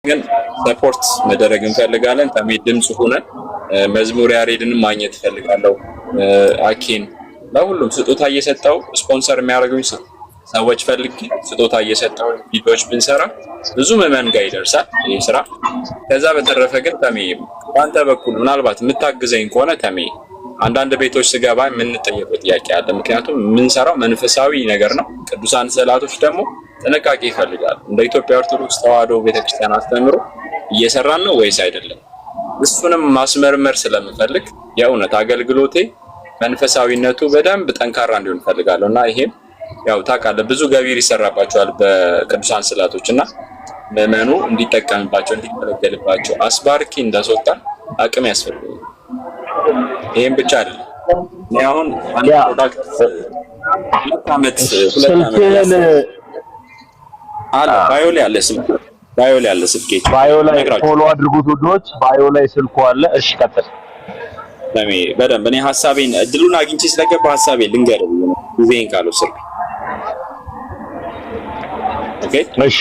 ግን ሰፖርት መደረግ እንፈልጋለን። ተሜ ድምጽ ሆነን መዝሙር ያሬድንም ማግኘት እፈልጋለሁ። አኪን ለሁሉም ስጦታ እየሰጠው ስፖንሰር የሚያደርጉኝ ሰዎች ፈልጌ ስጦታ እየሰጠው ቪዲዮዎች ብንሰራ ብዙ ምዕመን ጋር ይደርሳል ይሄ ስራ። ከዛ በተረፈ ግን ተሜ በአንተ በኩል ምናልባት የምታግዘኝ ከሆነ ተሜ አንዳንድ ቤቶች ስገባ የምንጠየቀው ጥያቄ አለ። ምክንያቱም የምንሰራው መንፈሳዊ ነገር ነው። ቅዱሳን ስዕላቶች ደግሞ ጥንቃቄ ይፈልጋሉ። እንደ ኢትዮጵያ ኦርቶዶክስ ተዋሕዶ ቤተክርስቲያን አስተምሮ እየሰራን ነው ወይስ አይደለም? እሱንም ማስመርመር ስለምፈልግ የእውነት አገልግሎቴ መንፈሳዊነቱ በደንብ ጠንካራ እንዲሆን እፈልጋለሁ እና ይሄም ያው ታውቃለህ ብዙ ገቢር ይሰራባቸዋል በቅዱሳን ስዕላቶች እና ምዕመኑ እንዲጠቀምባቸው እንዲገለገልባቸው አስባርኪ እንዳስወጣን አቅም ያስፈልጋል። ይሄን ብቻ አይደለም። እኔ አሁን አንድ ፕሮዳክት ሁለት ዓመት አለ ባዮ ላይ አለ ስልክ ባዮ ላይ አለ ስልክ ባዮ ላይ ፎሎ አድርጉት ውዶች። ባዮ ላይ ስልኩ አለ። እሺ ቀጥል ለኔ በደንብ እኔ ሐሳቤን እድሉን አግኝቼ ስለገባ ሐሳቤን ልንገርህ ጊዜን ካልወሰድኩ ኦኬ እሺ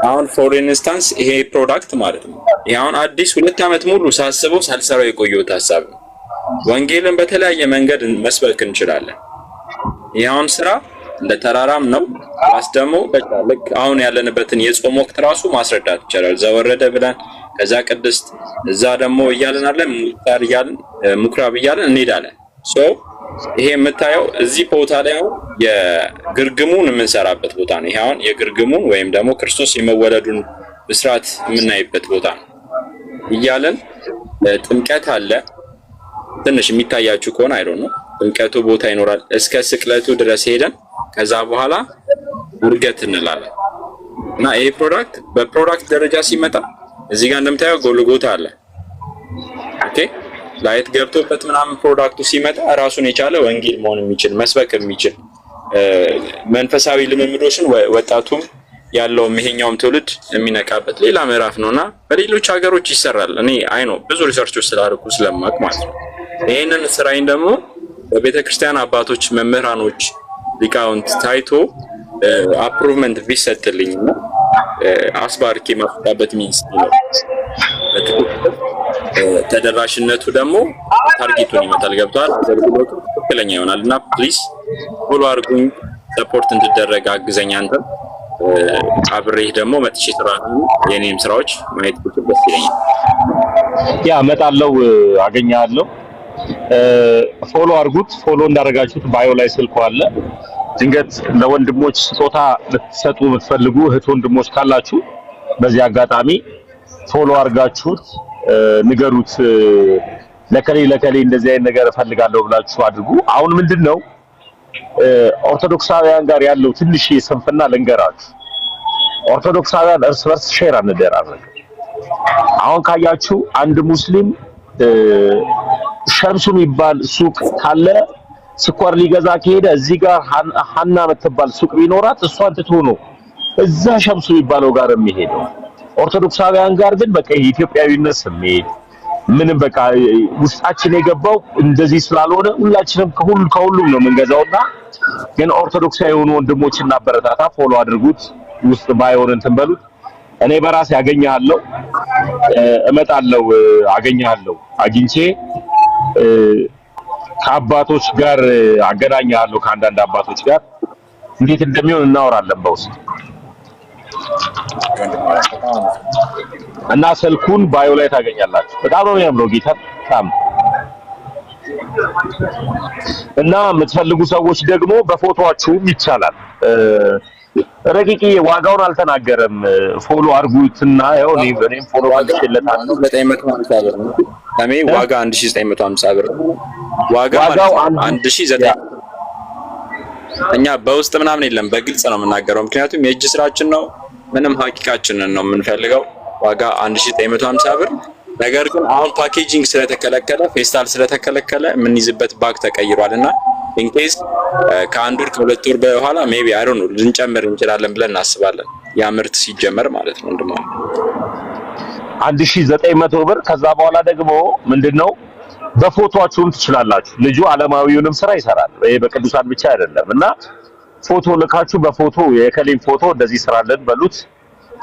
አሁን ፎር ኢንስታንስ ይሄ ፕሮዳክት ማለት ነው ያውን አዲስ 2 ዓመት ሙሉ ሳስበው ሳልሰራው የቆየሁት ሐሳብ ነው። ወንጌልን በተለያየ መንገድ መስበክ እንችላለን። ያውን ስራ ለተራራም ነው ደግሞ በቃ ልክ አሁን ያለንበትን የጾም ወቅት ራሱ ማስረዳት ይችላል። ዘወረደ ብለን ከዛ ቅድስት እዛ ደግሞ እያልን አለ ሙክታር እያልን ሙክራብ እያልን እንሄዳለን። ሶ ይሄ የምታየው እዚህ ቦታ ላይ አሁን የግርግሙን የምንሰራበት ቦታ ነው። ይሄ አሁን የግርግሙን ወይም ደግሞ ክርስቶስ የመወለዱን ብስራት የምናይበት ቦታ ነው እያልን ጥምቀት አለ። ትንሽ የሚታያችሁ ከሆነ አይዶን ነው ጥምቀቱ ቦታ ይኖራል እስከ ስቅለቱ ድረስ ሄደን ከዛ በኋላ እርገት እንላለን እና ይሄ ፕሮዳክት በፕሮዳክት ደረጃ ሲመጣ እዚህ ጋር እንደምታየው ጎልጎታ አለ። ኦኬ ላይት ገብቶበት ምናምን ፕሮዳክቱ ሲመጣ ራሱን የቻለ ወንጌል መሆን የሚችል መስበክ የሚችል መንፈሳዊ ልምምዶችን ወጣቱም ያለው ይሄኛውም ትውልድ የሚነቃበት ሌላ ምዕራፍ ነውና በሌሎች ሀገሮች ይሰራል። እኔ አይ ነው ብዙ ሪሰርቾች ስላደረኩ ስለማቅ ማለት ነው። ይሄንን ስራዬን ደግሞ በቤተክርስቲያን አባቶች መምህራኖች ሊቃውንት ታይቶ አፕሩቭመንት ቢሰጥልኝ ነው አስባርኪ ማፍታበት ሚንስ ነው። ተደራሽነቱ ደግሞ ታርጌቱን ይመታል። ገብቷል። አገልግሎቱ ትክክለኛ ይሆናልና ፕሊዝ ፎሎ አድርጉኝ፣ ሰፖርት እንድደረግ አግዘኝ። አንተ አብሬህ ደግሞ መጥቼ ስራ የኔም ስራዎች ማየት ብትደስ ይለኛል። ያ እመጣለሁ፣ አገኛለሁ። ፎሎ አድርጉት። ፎሎ እንዳደረጋችሁት ባዮ ላይ ስልኩ አለ። ድንገት ለወንድሞች ስጦታ ልትሰጡ የምትፈልጉ እህት ወንድሞች ካላችሁ በዚህ አጋጣሚ ፎሎ አድርጋችሁት ንገሩት። ለከሌ እንደዚህ አይነት ነገር እፈልጋለሁ ብላችሁ አድርጉ። አሁን ምንድነው ኦርቶዶክሳውያን ጋር ያለው ትንሽ ስንፍና ልንገራችሁ። ኦርቶዶክሳውያን እርስ በርስ ሼር አንደራረግ። አሁን ካያችሁ አንድ ሙስሊም ሸምሱ የሚባል ሱቅ ካለ ስኳር ሊገዛ ከሄደ እዚህ ጋር ሐና የምትባል ሱቅ ቢኖራት እሷን ትቶ ነው እዛ ሸምሱ የሚባለው ጋር የሚሄደው። ኦርቶዶክሳውያን ጋር ግን በቃ የኢትዮጵያዊነት ስሜት ምንም በቃ ውስጣችን የገባው እንደዚህ ስላልሆነ ሁላችንም ከሁሉም ነው የምንገዛውና ግን ኦርቶዶክሳዊ የሆኑ ወንድሞችና አበረታታ ፎሎ አድርጉት። ውስጥ ባይሆን እንትን በሉት። እኔ በራሴ አገኛለሁ፣ እመጣለሁ፣ አገኛለሁ። አግኝቼ ከአባቶች ጋር አገናኛለሁ፣ ከአንዳንድ አባቶች ጋር እንዴት እንደሚሆን እናወራለን በውስጥ እና ስልኩን ባዮ ላይ ታገኛላችሁ። በጣም ነው የሚያምረው ጌታ ታም እና የምትፈልጉ ሰዎች ደግሞ በፎቶአችሁም ይቻላል። ረቂቂ ዋጋውን አልተናገረም። ፎሎ አድርጉትና ያው እኔም ፎሎ አድርጌለታለሁ። 950 ብር ነው። ታሜ ዋጋ 1950 ብር ዋጋው 1900 እኛ በውስጥ ምናምን የለም በግልጽ ነው የምናገረው። ምክንያቱም የእጅ ስራችን ነው፣ ምንም ሀቂቃችንን ነው የምንፈልገው። ዋጋ 1950 ብር። ነገር ግን አሁን ፓኬጂንግ ስለተከለከለ ፌስታል ስለተከለከለ የምንይዝበት ባግ ተቀይሯልና ኢንኬዝ ከአንድ ወር ከሁለት ወር በኋላ ሜቢ አይ ዶንት ኖ ልንጨምር እንችላለን ብለን እናስባለን። ያ ምርት ሲጀመር ማለት ነው እንደማ 1900 ብር። ከዛ በኋላ ደግሞ ምንድነው በፎቶአችሁም ትችላላችሁ። ልጁ ዓለማዊውንም ስራ ይሰራል። ይሄ በቅዱሳን ብቻ አይደለም እና ፎቶ ልካችሁ በፎቶ የከሌን ፎቶ እንደዚህ ስራለን በሉት።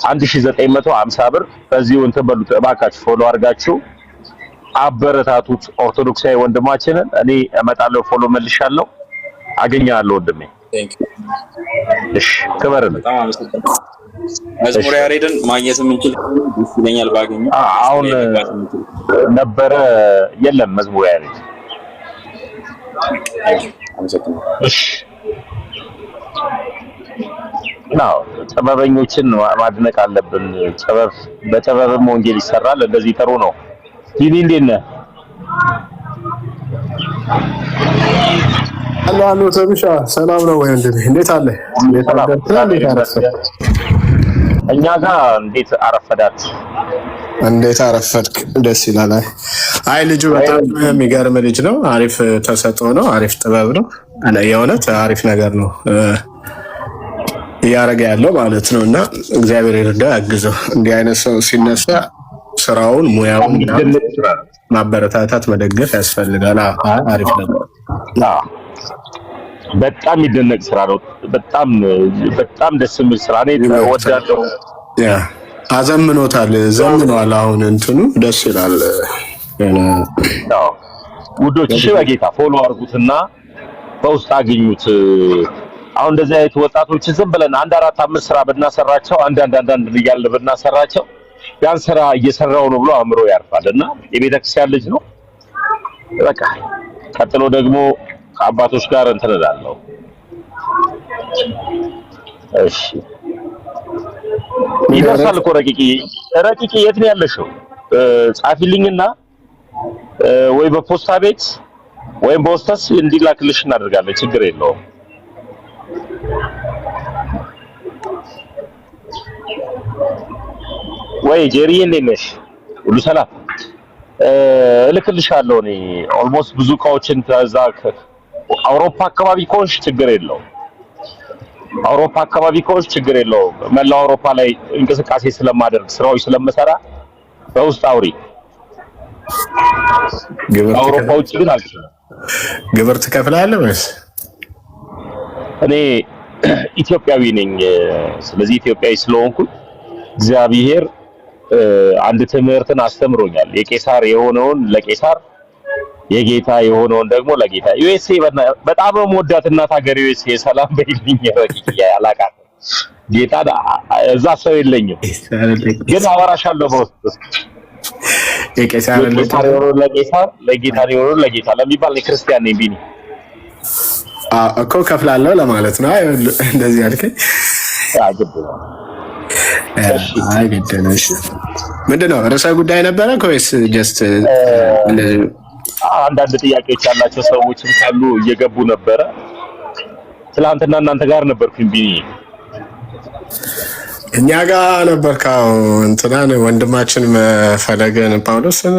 1950 ብር በዚሁ እንትን በሉት እባካችሁ ፎሎ አድርጋችሁ አበረታቱት ኦርቶዶክሳዊ ወንድማችንን። እኔ እመጣለሁ፣ ፎሎ መልሻለሁ፣ አገኛለሁ ወንድሜ። እሺ ክበርልኝ። በጣም አመሰግናለሁ። መዝሙር ያሬድን ማግኘት የምንችል ደስ ይለኛል ባገኘው። አሁን ነበረ የለም መዝሙር ያሬድ። እሺ ነው ጥበበኞችን ማድነቅ አለብን። በጥበብም ወንጌል ይሰራል። እንደዚህ ጥሩ ነው። ዲኒ እንዴት ነህ? አላህ ተብሻ ሰላም ነው ወይ እንዴ? እንዴት አለ? እንዴት አረፈ? እኛ ጋር እንዴት አረፈዳት? እንዴት አረፈድክ? ደስ ይላል። አይ ልጁ በጣም የሚገርም ልጅ ነው። አሪፍ ተሰጥኦ ነው። አሪፍ ጥበብ ነው። የእውነት አሪፍ ነገር ነው እያደረገ ያለው ማለት ነው። እና እግዚአብሔር ይርዳው ያግዘው። እንዲህ አይነት ሰው ሲነሳ ስራውን ሙያውን ማበረታታት መደገፍ ያስፈልጋል። አሪፍ ነበር። በጣም የሚደነቅ ስራ ነው። በጣም ደስ የሚል ስራ ነው። ወዳለው አዘምኖታል፣ ዘምኗል። አሁን እንትኑ ደስ ይላል። ውዶች እሺ፣ በጌታ ፎሎ አድርጉትና በውስጥ አግኙት። አሁን እንደዚህ አይነት ወጣቶች ዝም ብለን 1 4 5 ስራ ብናሰራቸው አንዳንድ እያልን ብናሰራቸው ያን ስራ እየሰራው ነው ብሎ አእምሮ ያርፋልና የቤተክርስቲያን ልጅ ነው። በቃ ቀጥሎ ደግሞ ከአባቶች ጋር እንትን እላለሁ። እሺ ይደርሳል እኮ ረቂቂ የት ነው ያለሽው? ጻፊልኝና ወይ በፖስታ ቤት ወይም በውስጠስ እንዲላክልሽ እናደርጋለን። ችግር የለውም። ወይ ጄሪዬ እንዴት ነሽ? ሁሉ ሰላም? እልክልሻለሁ። እኔ ኦልሞስት ብዙ እቃዎችን ከዛ አውሮፓ አካባቢ ከሆንሽ ችግር የለውም። አውሮፓ አካባቢ ከሆንሽ ችግር የለውም። መላው አውሮፓ ላይ እንቅስቃሴ ስለማደርግ ስራዎች ስለምሰራ በውስጥ አውሪ። አውሮፓ ውጭ ግን አልችልም። ግብር ትከፍላለህ ወይስ? እኔ ኢትዮጵያዊ ነኝ። ስለዚህ ኢትዮጵያዊ ስለሆንኩ እግዚአብሔር አንድ ትምህርትን አስተምሮኛል። የቄሳር የሆነውን ለቄሳር የጌታ የሆነውን ደግሞ ለጌታ። ዩኤስኤ በጣም የምወዳት እናት ሀገር ዩኤስኤ ሰላም በይልኝ። ረቂቅ ያላቃት ጌታ እዛ ሰው የለኝም ግን አወራሻለሁ በውስጥ የቄሳር የሆነውን ለቄሳር ለጌታ የሆነውን ለጌታ ለሚባል ክርስቲያን ነኝ ቢኒ እኮ ከፍላለሁ ለማለት ነው። እንደዚህ አልከኝ። ምንድን ነው ርዕሰ ጉዳይ ነበረ ወይስ ጀስት እንደዚህ? አንዳንድ ጥያቄዎች ያላቸው ሰዎችም ካሉ እየገቡ ነበረ። ትላንትና እናንተ ጋር ነበርኩኝ ቢኒ። እኛ ጋር ነበርካው እንትናን ወንድማችን ፈለገን ጳውሎስን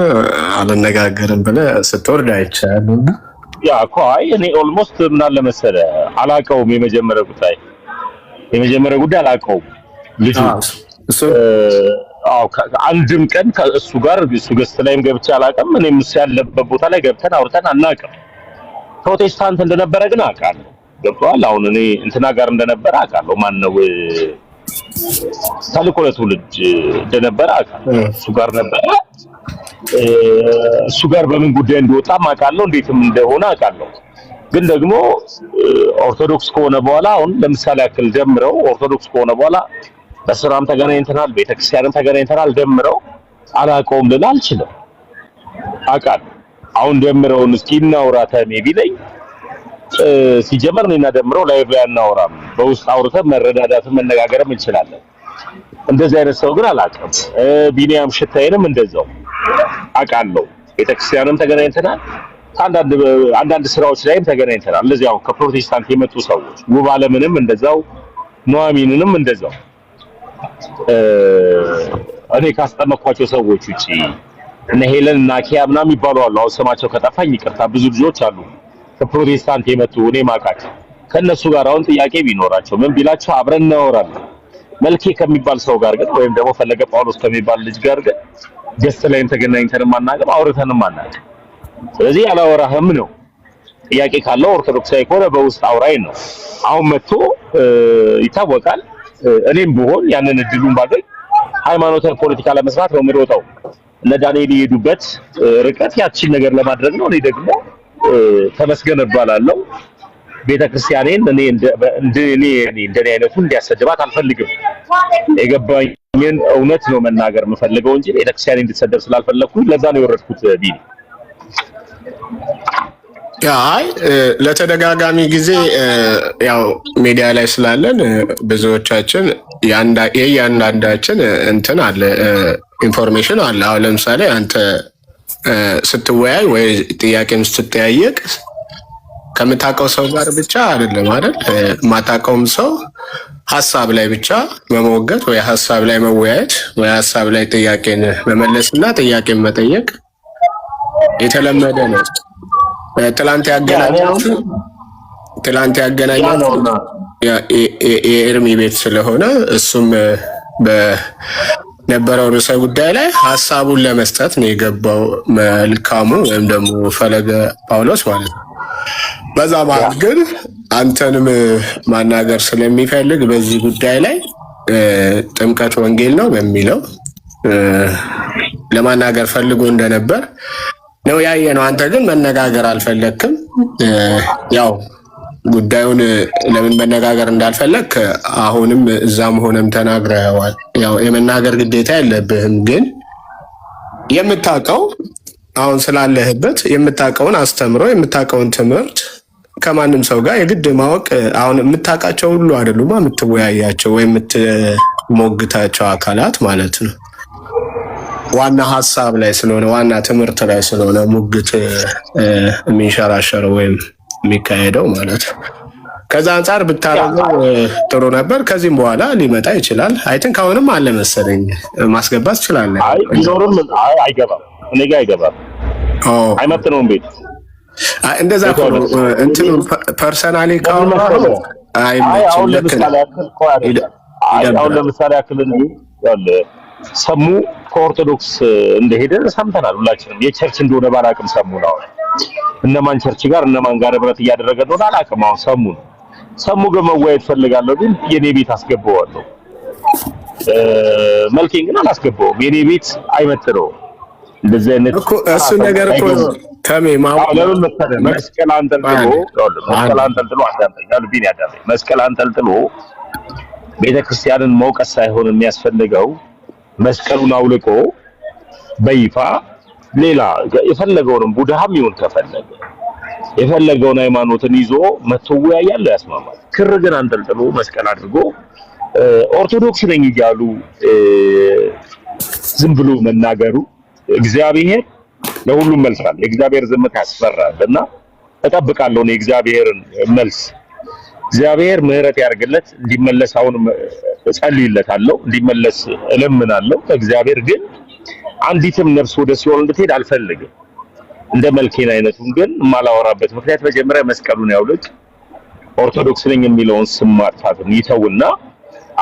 አልነጋገርም ብለህ ስትወርድ አይቻለሁና ያ እኮ አይ እኔ ኦልሞስት ምን አለ መሰለህ አላውቀውም። የመጀመሪያ ጉዳይ አላውቀውም ልጁ አንድም ቀን ከእሱ ጋር እሱ ገስት ላይም ገብቼ አላውቅም። እኔም እሱ ያለበት ቦታ ላይ ገብተን አውርተን አናውቅም። ፕሮቴስታንት እንደነበረ ግን አውቃለሁ። ገብቶሃል? አሁን እኔ እንትና ጋር እንደነበረ አውቃለሁ። ማን ነው ተልእኮ ለትውልድ እንደነበረ አውቃለሁ። እሱ ጋር ነበረ። እሱ ጋር በምን ጉዳይ እንደወጣም አውቃለሁ፣ እንዴትም እንደሆነ አውቃለሁ። ግን ደግሞ ኦርቶዶክስ ከሆነ በኋላ አሁን ለምሳሌ ያክል ደምረው ኦርቶዶክስ ከሆነ በኋላ በስራም ተገናኝተናል፣ ቤተክርስቲያንም ተገናኝተናል። ደምረው አላውቀውም ልል አልችልም። አውቃለሁ። አሁን ደምረውን እስኪ እናውራ ተሜ ቢለኝ ሲጀመር እኔና ደምረው ላይቭ ላይ አናወራም። በውስጥ አውርተን መረዳዳትን መነጋገርም እንችላለን። እንደዚህ አይነት ሰው ግን አላውቅም። ቢኒያም ሽታዬንም እንደዛው አውቃለሁ። ቤተክርስቲያንም ተገናኝተናል፣ አንዳንድ ስራዎች ላይም ተገናኝተናል። እንደዚህ አሁን ከፕሮቴስታንት የመጡ ሰዎች ውብ አለምንም እንደዛው ኑሐሚንንም እንደዛው እኔ ካስጠመኳቸው ሰዎች ውጪ እነ ሄለን እና ኪያ ምናምን ይባሉ አሉ። አሁን ስማቸው ከጠፋኝ ይቅርታ። ብዙ ልጆች አሉ ከፕሮቴስታንት የመጡ እኔ ማውቃቸው። ከነሱ ጋር አሁን ጥያቄ ቢኖራቸው ምን ቢላቸው አብረን እናወራለን። መልኬ ከሚባል ሰው ጋር ግን ወይም ደግሞ ፈለገ ጳውሎስ ከሚባል ልጅ ጋር ግን ገስት ላይም ተገናኝተንም አናውቅም፣ አውርተንም አናውቅም። ስለዚህ አላወራህም ነው። ጥያቄ ካለው ኦርቶዶክሳዊ ከሆነ በውስጥ አውራኝ ነው። አሁን መጥቶ ይታወቃል እኔም ብሆን ያንን እድሉን ባገኝ ሃይማኖታዊ ፖለቲካ ለመስራት ነው የምሮጠው። እነ ዳንኤል የሄዱበት ርቀት ያቺን ነገር ለማድረግ ነው። እኔ ደግሞ ተመስገን እባላለሁ። ቤተክርስቲያኔን እንደኔ አይነቱ እንዲያሰድባት አልፈልግም። የገባኝን እውነት ነው መናገር የምፈልገው እንጂ ቤተክርስቲያኔ እንድትሰደብ ስላልፈለኩኝ ለዛ ነው የወረድኩት። ቢኒ አይ ለተደጋጋሚ ጊዜ ያው ሚዲያ ላይ ስላለን ብዙዎቻችን የእያንዳንዳችን እንትን አለ ኢንፎርሜሽን አለ። አሁን ለምሳሌ አንተ ስትወያይ ወይ ጥያቄም ስትጠያየቅ ከምታውቀው ሰው ጋር ብቻ አይደለም አይደል? የማታውቀውም ሰው ሀሳብ ላይ ብቻ መሞገት ወይ ሀሳብ ላይ መወያየት ወይ ሀሳብ ላይ ጥያቄን መመለስና ጥያቄን መጠየቅ የተለመደ ነው። ትላንት ያገናኛችሁ የኤርሚ ቤት ስለሆነ እሱም በነበረው ርዕሰ ጉዳይ ላይ ሀሳቡን ለመስጠት ነው የገባው መልካሙ ወይም ደግሞ ፈለገ ጳውሎስ ማለት ነው። በዛ ማለት ግን አንተንም ማናገር ስለሚፈልግ በዚህ ጉዳይ ላይ ጥምቀት ወንጌል ነው በሚለው ለማናገር ፈልጎ እንደነበር ነው ያየ ነው። አንተ ግን መነጋገር አልፈለክም። ያው ጉዳዩን ለምን መነጋገር እንዳልፈለክ አሁንም እዛም ሆነም ተናግረዋል። ያው የመናገር ግዴታ የለብህም፣ ግን የምታውቀው አሁን ስላለህበት የምታውቀውን አስተምሮ የምታውቀውን ትምህርት ከማንም ሰው ጋር የግድ ማወቅ አሁን የምታውቃቸው ሁሉ አይደሉም የምትወያያቸው ወይ የምትሞግታቸው አካላት ማለት ነው። ዋና ሀሳብ ላይ ስለሆነ ዋና ትምህርት ላይ ስለሆነ ሙግት የሚንሸራሸረው ወይም የሚካሄደው ማለት ነው። ከዛ አንጻር ብታረገው ጥሩ ነበር። ከዚህም በኋላ ሊመጣ ይችላል። አይ ቲንክ አሁንም አለ መሰለኝ ማስገባት ትችላለህ። አይ ቢኖርም አይገባም፣ እኔ ጋር አይገባም። አይመጥነውም ቤት እንደዛ እንትኑ ፐርሰናሊ ካሁን አሁን ለምሳሌ ያክል ሰሙ ከኦርቶዶክስ እንደሄደ ሰምተናል ሁላችንም። የቸርች እንደሆነ ባላቅም ሰሙ ነው። እነማን ቸርች ጋር እነማን ጋር ህብረት እያደረገ እንደሆነ አላቅም። አሁን ሰሙ ግን መወያየት ፈልጋለሁ ግን የኔ ቤት አስገባዋለሁ። መልኬን ግን አላስገባውም። የኔ ቤት አይመጥነውም። እንደዚህ አይነት እሱ ነገር እኮ ለምን መሰለህ መስቀል አንጠልጥሎ ቤተክርስቲያንን መውቀስ ሳይሆን የሚያስፈልገው መስቀሉን አውልቆ በይፋ ሌላ የፈለገውንም ቡድሃም ይሁን ከፈለገ የፈለገውን ሃይማኖትን ይዞ መተወያያለ ያስማማል። ክር ግን አንጠልጥሎ መስቀል አድርጎ ኦርቶዶክስ ነኝ እያሉ ዝም ብሎ መናገሩ እግዚአብሔር ለሁሉም መልሳል። የእግዚአብሔር ዝምታ ያስፈራል እና እጠብቃለሁ ነው የእግዚአብሔርን መልስ። እግዚአብሔር ምህረት ያርግለት እንዲመለስ አሁን እጸልይለታለሁ፣ እንዲመለስ እለምናለሁ። እግዚአብሔር ግን አንዲትም ነፍስ ወደ ሲኦል እንድትሄድ አልፈልግም። እንደ መልኬን አይነቱን ግን የማላወራበት ምክንያት መጀመሪያ መስቀሉን ያውልቅ፣ ኦርቶዶክስ ነኝ የሚለውን ስም ማጥፋትን ይተውና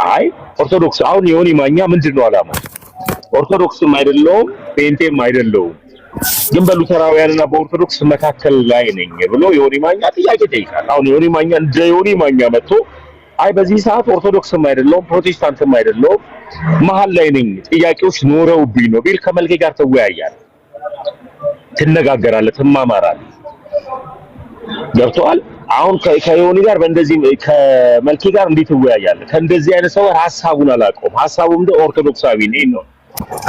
አይ ኦርቶዶክስ አሁን ዮኒ ማኛ ምንድነው አላማው? ኦርቶዶክስም አይደለውም ጴንጤም አይደለውም ግን በሉተራውያንና በኦርቶዶክስ መካከል ላይ ነኝ ብሎ ዮኒ ማኛ ጥያቄ ጠይቃል። አሁን ዮኒ ማኛ እንደ ዮኒ ማኛ መጥቶ አይ በዚህ ሰዓት ኦርቶዶክስም አይደለውም ፕሮቴስታንትም አይደለውም መሀል ላይ ነኝ ጥያቄዎች ኖረውብኝ ነው ቢል ከመልኬ ጋር ትወያያለህ፣ ትነጋገራለህ፣ ትማማራለህ። ገብቶሃል? አሁን ከዮኒ ጋር በእንደዚህ ከመልኬ ጋር እንዴት ትወያያለህ? ከእንደዚህ አይነት ሰው ሐሳቡን አላውቀውም። ሐሳቡም እንደ ኦርቶዶክሳዊ ነው።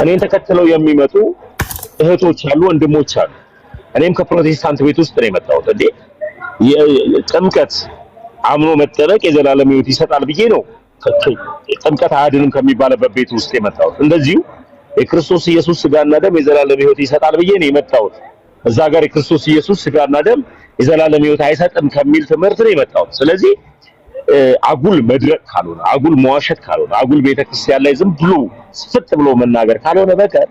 እኔን ተከትለው የሚመጡ እህቶች አሉ፣ ወንድሞች አሉ። እኔም ከፕሮቴስታንት ቤት ውስጥ ነው የመጣሁት። እንዴ ጥምቀት አምኖ መጠመቅ የዘላለም ሕይወት ይሰጣል ብዬ ነው ጥምቀት አያድንም ከሚባልበት ቤት ውስጥ የመጣሁት። እንደዚሁ የክርስቶስ ኢየሱስ ስጋና ደም የዘላለም ሕይወት ይሰጣል ብዬ ነው የመጣሁት። እዛ ጋር የክርስቶስ ኢየሱስ ስጋና ደም የዘላለም ሕይወት አይሰጥም ከሚል ትምህርት ነው የመጣሁት። ስለዚህ አጉል መድረቅ ካልሆነ፣ አጉል መዋሸት ካልሆነ፣ አጉል ቤተክርስቲያን ላይ ዝም ብሎ ስፍጥ ብሎ መናገር ካልሆነ በቀር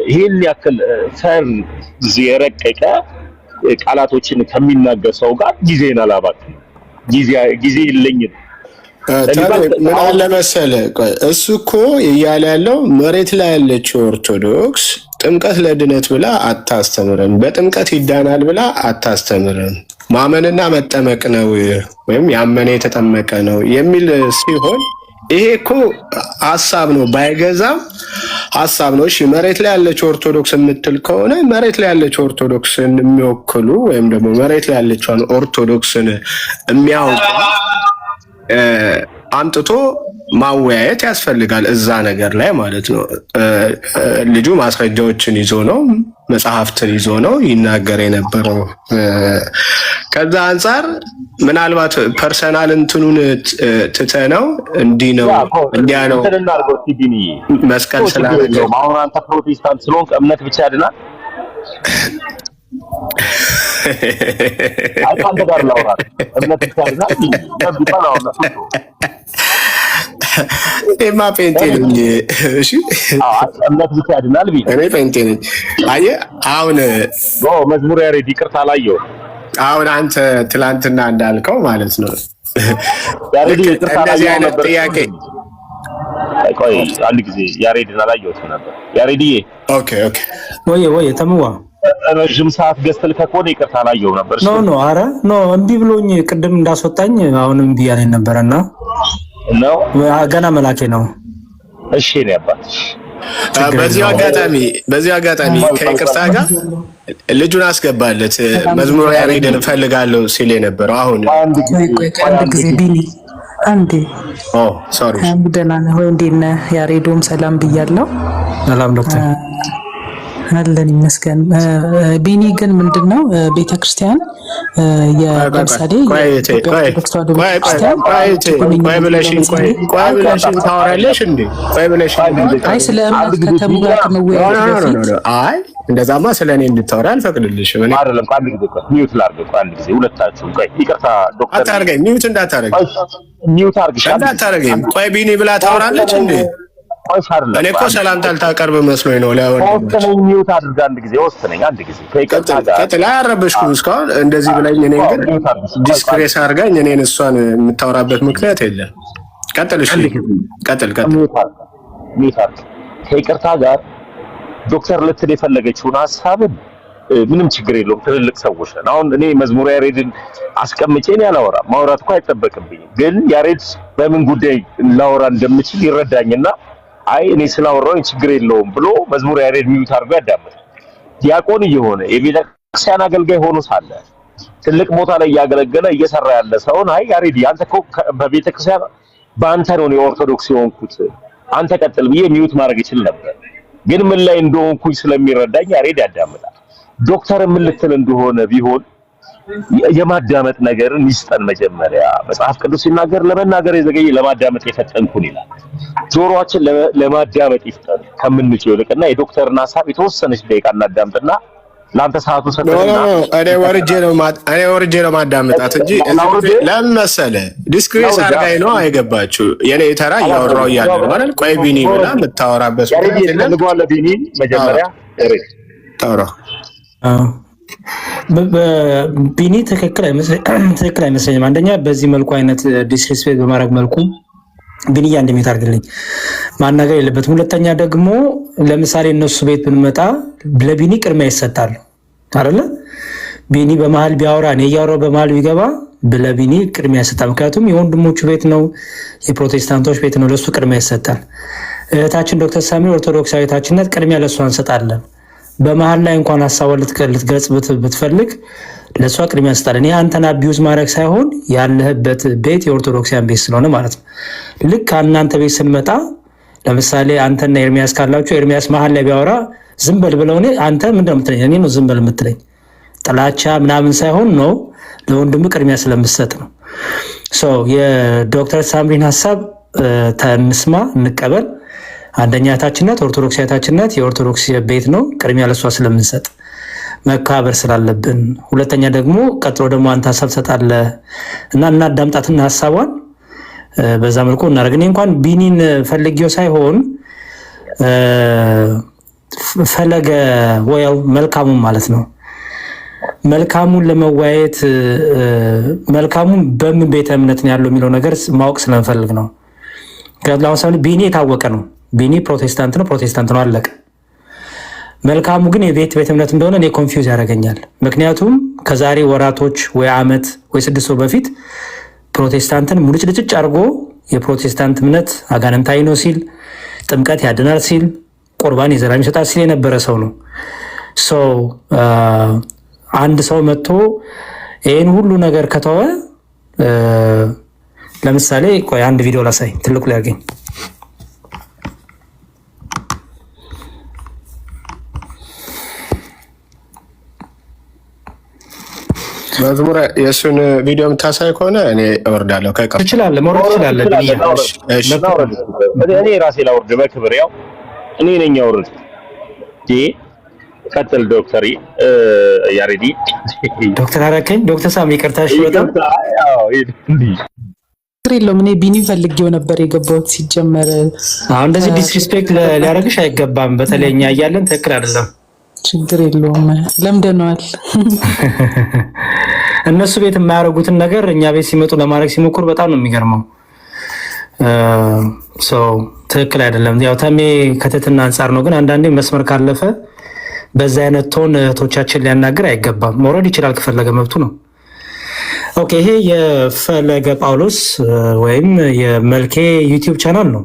ይሄን ያክል ፈርዝ የረቀቀ ቃላቶችን ከሚናገር ሰው ጋር ጊዜን አላባክንም። ጊዜ የለኝም። ምን አለ መሰለህ፣ እሱ እኮ እያለ ያለው መሬት ላይ ያለችው ኦርቶዶክስ ጥምቀት ለድነት ብላ አታስተምረን፣ በጥምቀት ይዳናል ብላ አታስተምረን። ማመንና መጠመቅ ነው ወይም ያመነ የተጠመቀ ነው የሚል ሲሆን ይሄ እኮ ሐሳብ ነው፣ ባይገዛም ሐሳብ ነው። እሺ መሬት ላይ ያለች ኦርቶዶክስ የምትል ከሆነ መሬት ላይ ያለች ኦርቶዶክስን የሚወክሉ ወይም ደግሞ መሬት ላይ ያለችውን ኦርቶዶክስን የሚያውቁ አምጥቶ ማወያየት ያስፈልጋል፣ እዛ ነገር ላይ ማለት ነው። ልጁ ማስረጃዎችን ይዞ ነው፣ መጽሐፍትን ይዞ ነው ይናገር የነበረው። ከዛ አንጻር ምናልባት ፐርሰናል እንትኑን ትተነው እንዲህ ነው እንዲያ ነው መስቀል ስላደረገው አሁን አንተ ፕሮቴስታንት ስለሆንክ እምነት ብቻ ያድናል። አንተ ጋር ላውራ እምነት ብቻ ያድናል ይባላል አሁን እማ ፔንቴ ነኝ። እሺ እምነት ብቻ ያድናል ቢል እኔ ፔንቴ ነኝ። አየህ አሁን መዝሙር ያሬድ ይቅርታ አላየው። አሁን አንተ ትላንትና እንዳልከው ማለት ነው ያሬድ ይቅርታ እንደዚህ አይነት ጥያቄ ቆይ አንድ ጊዜ ያሬድን አላየሁትም ነበር። ያሬድዬ ኦኬ ወይ ተምዋ ረጅም ሰዓት ገዝተል ከሆነ ይቅርታ አላየሁም ነበር። ኖ አረ ኖ እምቢ ብሎኝ ቅድም እንዳስወጣኝ አሁንም እምቢ ያለኝ ነበርና ነው ገና መላኬ ነው። እሺ ነው አባት። በዚህ አጋጣሚ ከይቅርታ ጋር ልጁን አስገባለት መዝሙር ያሬድን እፈልጋለሁ ሲል የነበረው አሁን አንድ ጊዜ ቢኒ አንዴ ሶሪ ደህና ነህ ወይ? እንዴት ነህ? ያሬዶም ሰላም ብያለሁ። ሰላም ዶክተር አለን ይመስገን። ቢኒ ግን ምንድነው ቤተክርስቲያን የለምሳሌ ስለ እምነት ከተሙጋር አይ እንደዛማ ስለኔ እንድታወራ አልፈቅድልሽም። እኔ አይደለም አንድ ጊዜ ሚውት ላድርግ። አንድ ጊዜ ሁለታችሁ ቆይ ይቅርታ ዶክተር አታርገኝ፣ ሚውት እንዳታረገኝ፣ ሚውት አድርግሽ እንዳታረገኝ። ቆይ ቢኒ ብላ ታወራለች እንዴ? እኔ እኮ ሰላምታ ልታቀርብ መስሎኝ ነው። ወስነኝ ሚውት አድርግ። አንድ ጊዜ ወስነኝ። አንድ ጊዜ ከይቅርታ ጋር ቀጥላ ያረበሽኩ እስካሁን እንደዚህ ብለኝ እኔ ግን ዲስክሬስ አድርጋኝ እኔን እሷን የምታወራበት ምክንያት የለም። ቀጥል እሺ፣ ቀጥል። ሚውት አድርግ። ከይቅርታ ጋር ዶክተር ልትል የፈለገችውን ሐሳብን ምንም ችግር የለውም። ትልልቅ ሰዎች ነን። አሁን እኔ መዝሙር ያሬድን አስቀምጬ እኔ አላወራም፣ ማውራት እኮ አይጠበቅብኝም። ግን ያሬድ በምን ጉዳይ ላወራ እንደምችል ይረዳኝና አይ እኔ ስላወራው ችግር የለውም ብሎ መዝሙር ያሬድ ሚውት አድርጎ ያዳምጣል። ዲያቆን እየሆነ የቤተክርስቲያን አገልጋይ ሆኖ ሳለ ትልቅ ቦታ ላይ እያገለገለ እየሰራ ያለ ሰውን አይ ያሬድ አንተ እኮ በቤተክርስቲያን በአንተ ነው የኦርቶዶክስ የሆንኩት አንተ ቀጥል ብዬ ሚውት ማድረግ ይችል ነበር። ግን ምን ላይ እንደሆንኩኝ ስለሚረዳኝ ያሬድ ያዳምጣል። ዶክተር ምን ልትል እንደሆነ ቢሆን የማዳመጥ ነገርን ይስጠን። መጀመሪያ መጽሐፍ ቅዱስ ሲናገር ለመናገር የዘገየ ለማዳመጥ የፈጠንኩን ይላል። ጆሮአችን ለማዳመጥ ይፍጠን ከምንችል ይልቅና የዶክተርን ሐሳብ የተወሰነች ደቂቃ እናዳምጥና ለአንተ ሰዓቱ ሰጠና እኔ ወርጄ ነው ማዳመጣት እንጂ ለምን መሰለህ ዲስክሬስ አድርጋኝ ነው አይገባችሁ። የኔ ተራ እያወራሁ እያለ ነው ማለት ቆይ ቢኒ ብላ የምታወራበት ቢኒ መጀመሪያ ታወራ ቢኒ ትክክል አይመስለኝም። አንደኛ በዚህ መልኩ አይነት ዲስሪስፔክት በማድረግ መልኩ ቢኒ አንደሚት አድርግልኝ ማናገር የለበትም። ሁለተኛ ደግሞ ለምሳሌ እነሱ ቤት ብንመጣ ለቢኒ ቅድሚያ ይሰጣል አይደለ? ቢኒ በመሀል ቢያወራ እኔ እያወራሁ በመሀል ቢገባ ለቢኒ ቅድሚያ ይሰጣል። ምክንያቱም የወንድሞቹ ቤት ነው፣ የፕሮቴስታንቶች ቤት ነው፣ ለሱ ቅድሚያ ይሰጣል። እህታችን ዶክተር ሳሚ ኦርቶዶክሳዊታችነት ቅድሚያ ለሱ እንሰጣለን። በመሀል ላይ እንኳን ሀሳቧን ልትገልጽ ብትፈልግ ለእሷ ቅድሚያ እንሰጣለን። ይህ አንተን አቢዩዝ ማድረግ ሳይሆን ያለህበት ቤት የኦርቶዶክሲያን ቤት ስለሆነ ማለት ነው። ልክ እናንተ ቤት ስንመጣ ለምሳሌ አንተና ኤርሚያስ ካላችሁ ኤርሚያስ መሀል ላይ ቢያወራ ዝም በል ብለው አንተ ምንድን ነው የምትለኝ? እኔ ነው ዝም በል የምትለኝ። ጥላቻ ምናምን ሳይሆን ነው ለወንድሙ ቅድሚያ ስለምሰጥ ነው። የዶክተር ሳምሪን ሀሳብ ተንስማ እንቀበል። አንደኛ እህታችንነት ኦርቶዶክስ እህታችንነት የኦርቶዶክስ ቤት ነው፣ ቅድሚያ ለሷ ስለምንሰጥ መካበር ስላለብን። ሁለተኛ ደግሞ ቀጥሎ ደግሞ አንተ ሀሳብ ትሰጣለህ እና እናዳምጣትና ሀሳቧን በዛ መልኩ እናደርግ። እኔ እንኳን ቢኒን ፈልጌው ሳይሆን ፈለገ ወያው መልካሙን ማለት ነው መልካሙን ለመወያየት መልካሙን በምን ቤተ እምነት ነው ያለው የሚለው ነገር ማወቅ ስለምፈልግ ነው። ከላው ሰው ቢኒ የታወቀ ነው። ቢኒ ፕሮቴስታንት ነው፣ ፕሮቴስታንት ነው አለቀ። መልካሙ ግን የቤት እምነት እንደሆነ እኔ ኮንፊውዝ ያደርገኛል። ምክንያቱም ከዛሬ ወራቶች ወይ ዓመት ወይ 6 ወር በፊት ፕሮቴስታንትን ሙልጭልጭ አድርጎ የፕሮቴስታንት እምነት አጋንንታዊ ነው ሲል፣ ጥምቀት ያድናል ሲል፣ ቁርባን የዘላለም ይሰጣል ሲል የነበረ ሰው ነው። አንድ ሰው መጥቶ ይህን ሁሉ ነገር ከተወ ለምሳሌ ቆይ አንድ ቪዲዮ ላሳይ፣ ትልቁ ላይ ያገኝ መዝሙር የእሱን ቪዲዮ የምታሳይ ከሆነ እኔ እወርዳለሁ። ትችላለህ፣ መውረድ ትችላለህ። እኔ ራሴ ላውርድ በክብር ያው እኔ ነኝ ያውርድ። ቀጥል ዶክተር ያሬዲ። ዶክተር አረከኝ ዶክተር ሳሚ ይቅርታሽ በጣም የለውም። እኔ ቢኒ ፈልጌው ነበር የገባሁት ሲጀመር። አሁን እንደዚህ ዲስሪስፔክት ሊያደርግሽ አይገባም። በተለይ እኛ እያለን ትክክል አይደለም። ችግር የለውም ለምደነዋል። እነሱ ቤት የማያደርጉትን ነገር እኛ ቤት ሲመጡ ለማድረግ ሲሞክሩ በጣም ነው የሚገርመው። ትክክል አይደለም። ያው ተሜ ከትህትና አንጻር ነው፣ ግን አንዳንዴ መስመር ካለፈ በዛ አይነት ቶን እህቶቻችን ሊያናገር አይገባም። መውረድ ይችላል ከፈለገ መብቱ ነው። ኦኬ፣ ይሄ የፈለገ ጳውሎስ ወይም የመልኬ ዩቲዩብ ቻናል ነው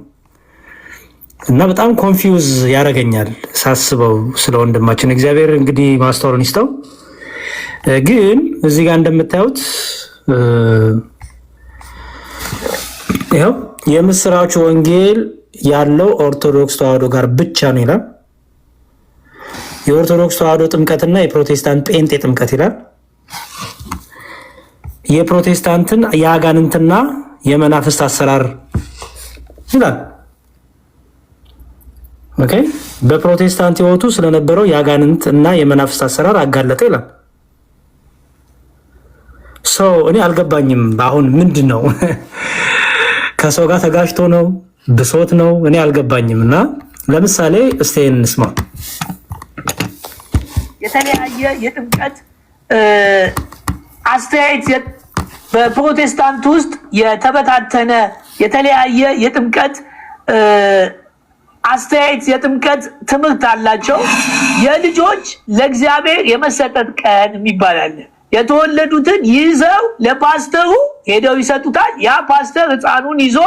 እና በጣም ኮንፊውዝ ያደርገኛል ሳስበው ስለ ወንድማችን። እግዚአብሔር እንግዲህ ማስተዋሉን ይስጠው። ግን እዚህ ጋር እንደምታዩት ይኸው የምስራቹ ወንጌል ያለው ኦርቶዶክስ ተዋህዶ ጋር ብቻ ነው ይላል። የኦርቶዶክስ ተዋህዶ ጥምቀትና የፕሮቴስታንት ጴንጤ ጥምቀት ይላል። የፕሮቴስታንትን የአጋንንትና የመናፍስት አሰራር ይላል። ኦኬ፣ በፕሮቴስታንት ሕይወቱ ስለነበረው የአጋንንት እና የመናፍስት አሰራር አጋለጠ ይላል። እኔ አልገባኝም። አሁን ምንድን ነው? ከሰው ጋር ተጋጭቶ ነው? ብሶት ነው? እኔ አልገባኝም። እና ለምሳሌ እስቲ እንስማ። የተለያየ የጥምቀት አስተያየት በፕሮቴስታንት ውስጥ የተበታተነ የተለያየ የጥምቀት አስተያየት የጥምቀት ትምህርት አላቸው። የልጆች ለእግዚአብሔር የመሰጠት ቀን የሚባል አለ። የተወለዱትን ይዘው ለፓስተሩ ሄደው ይሰጡታል። ያ ፓስተር ሕፃኑን ይዞ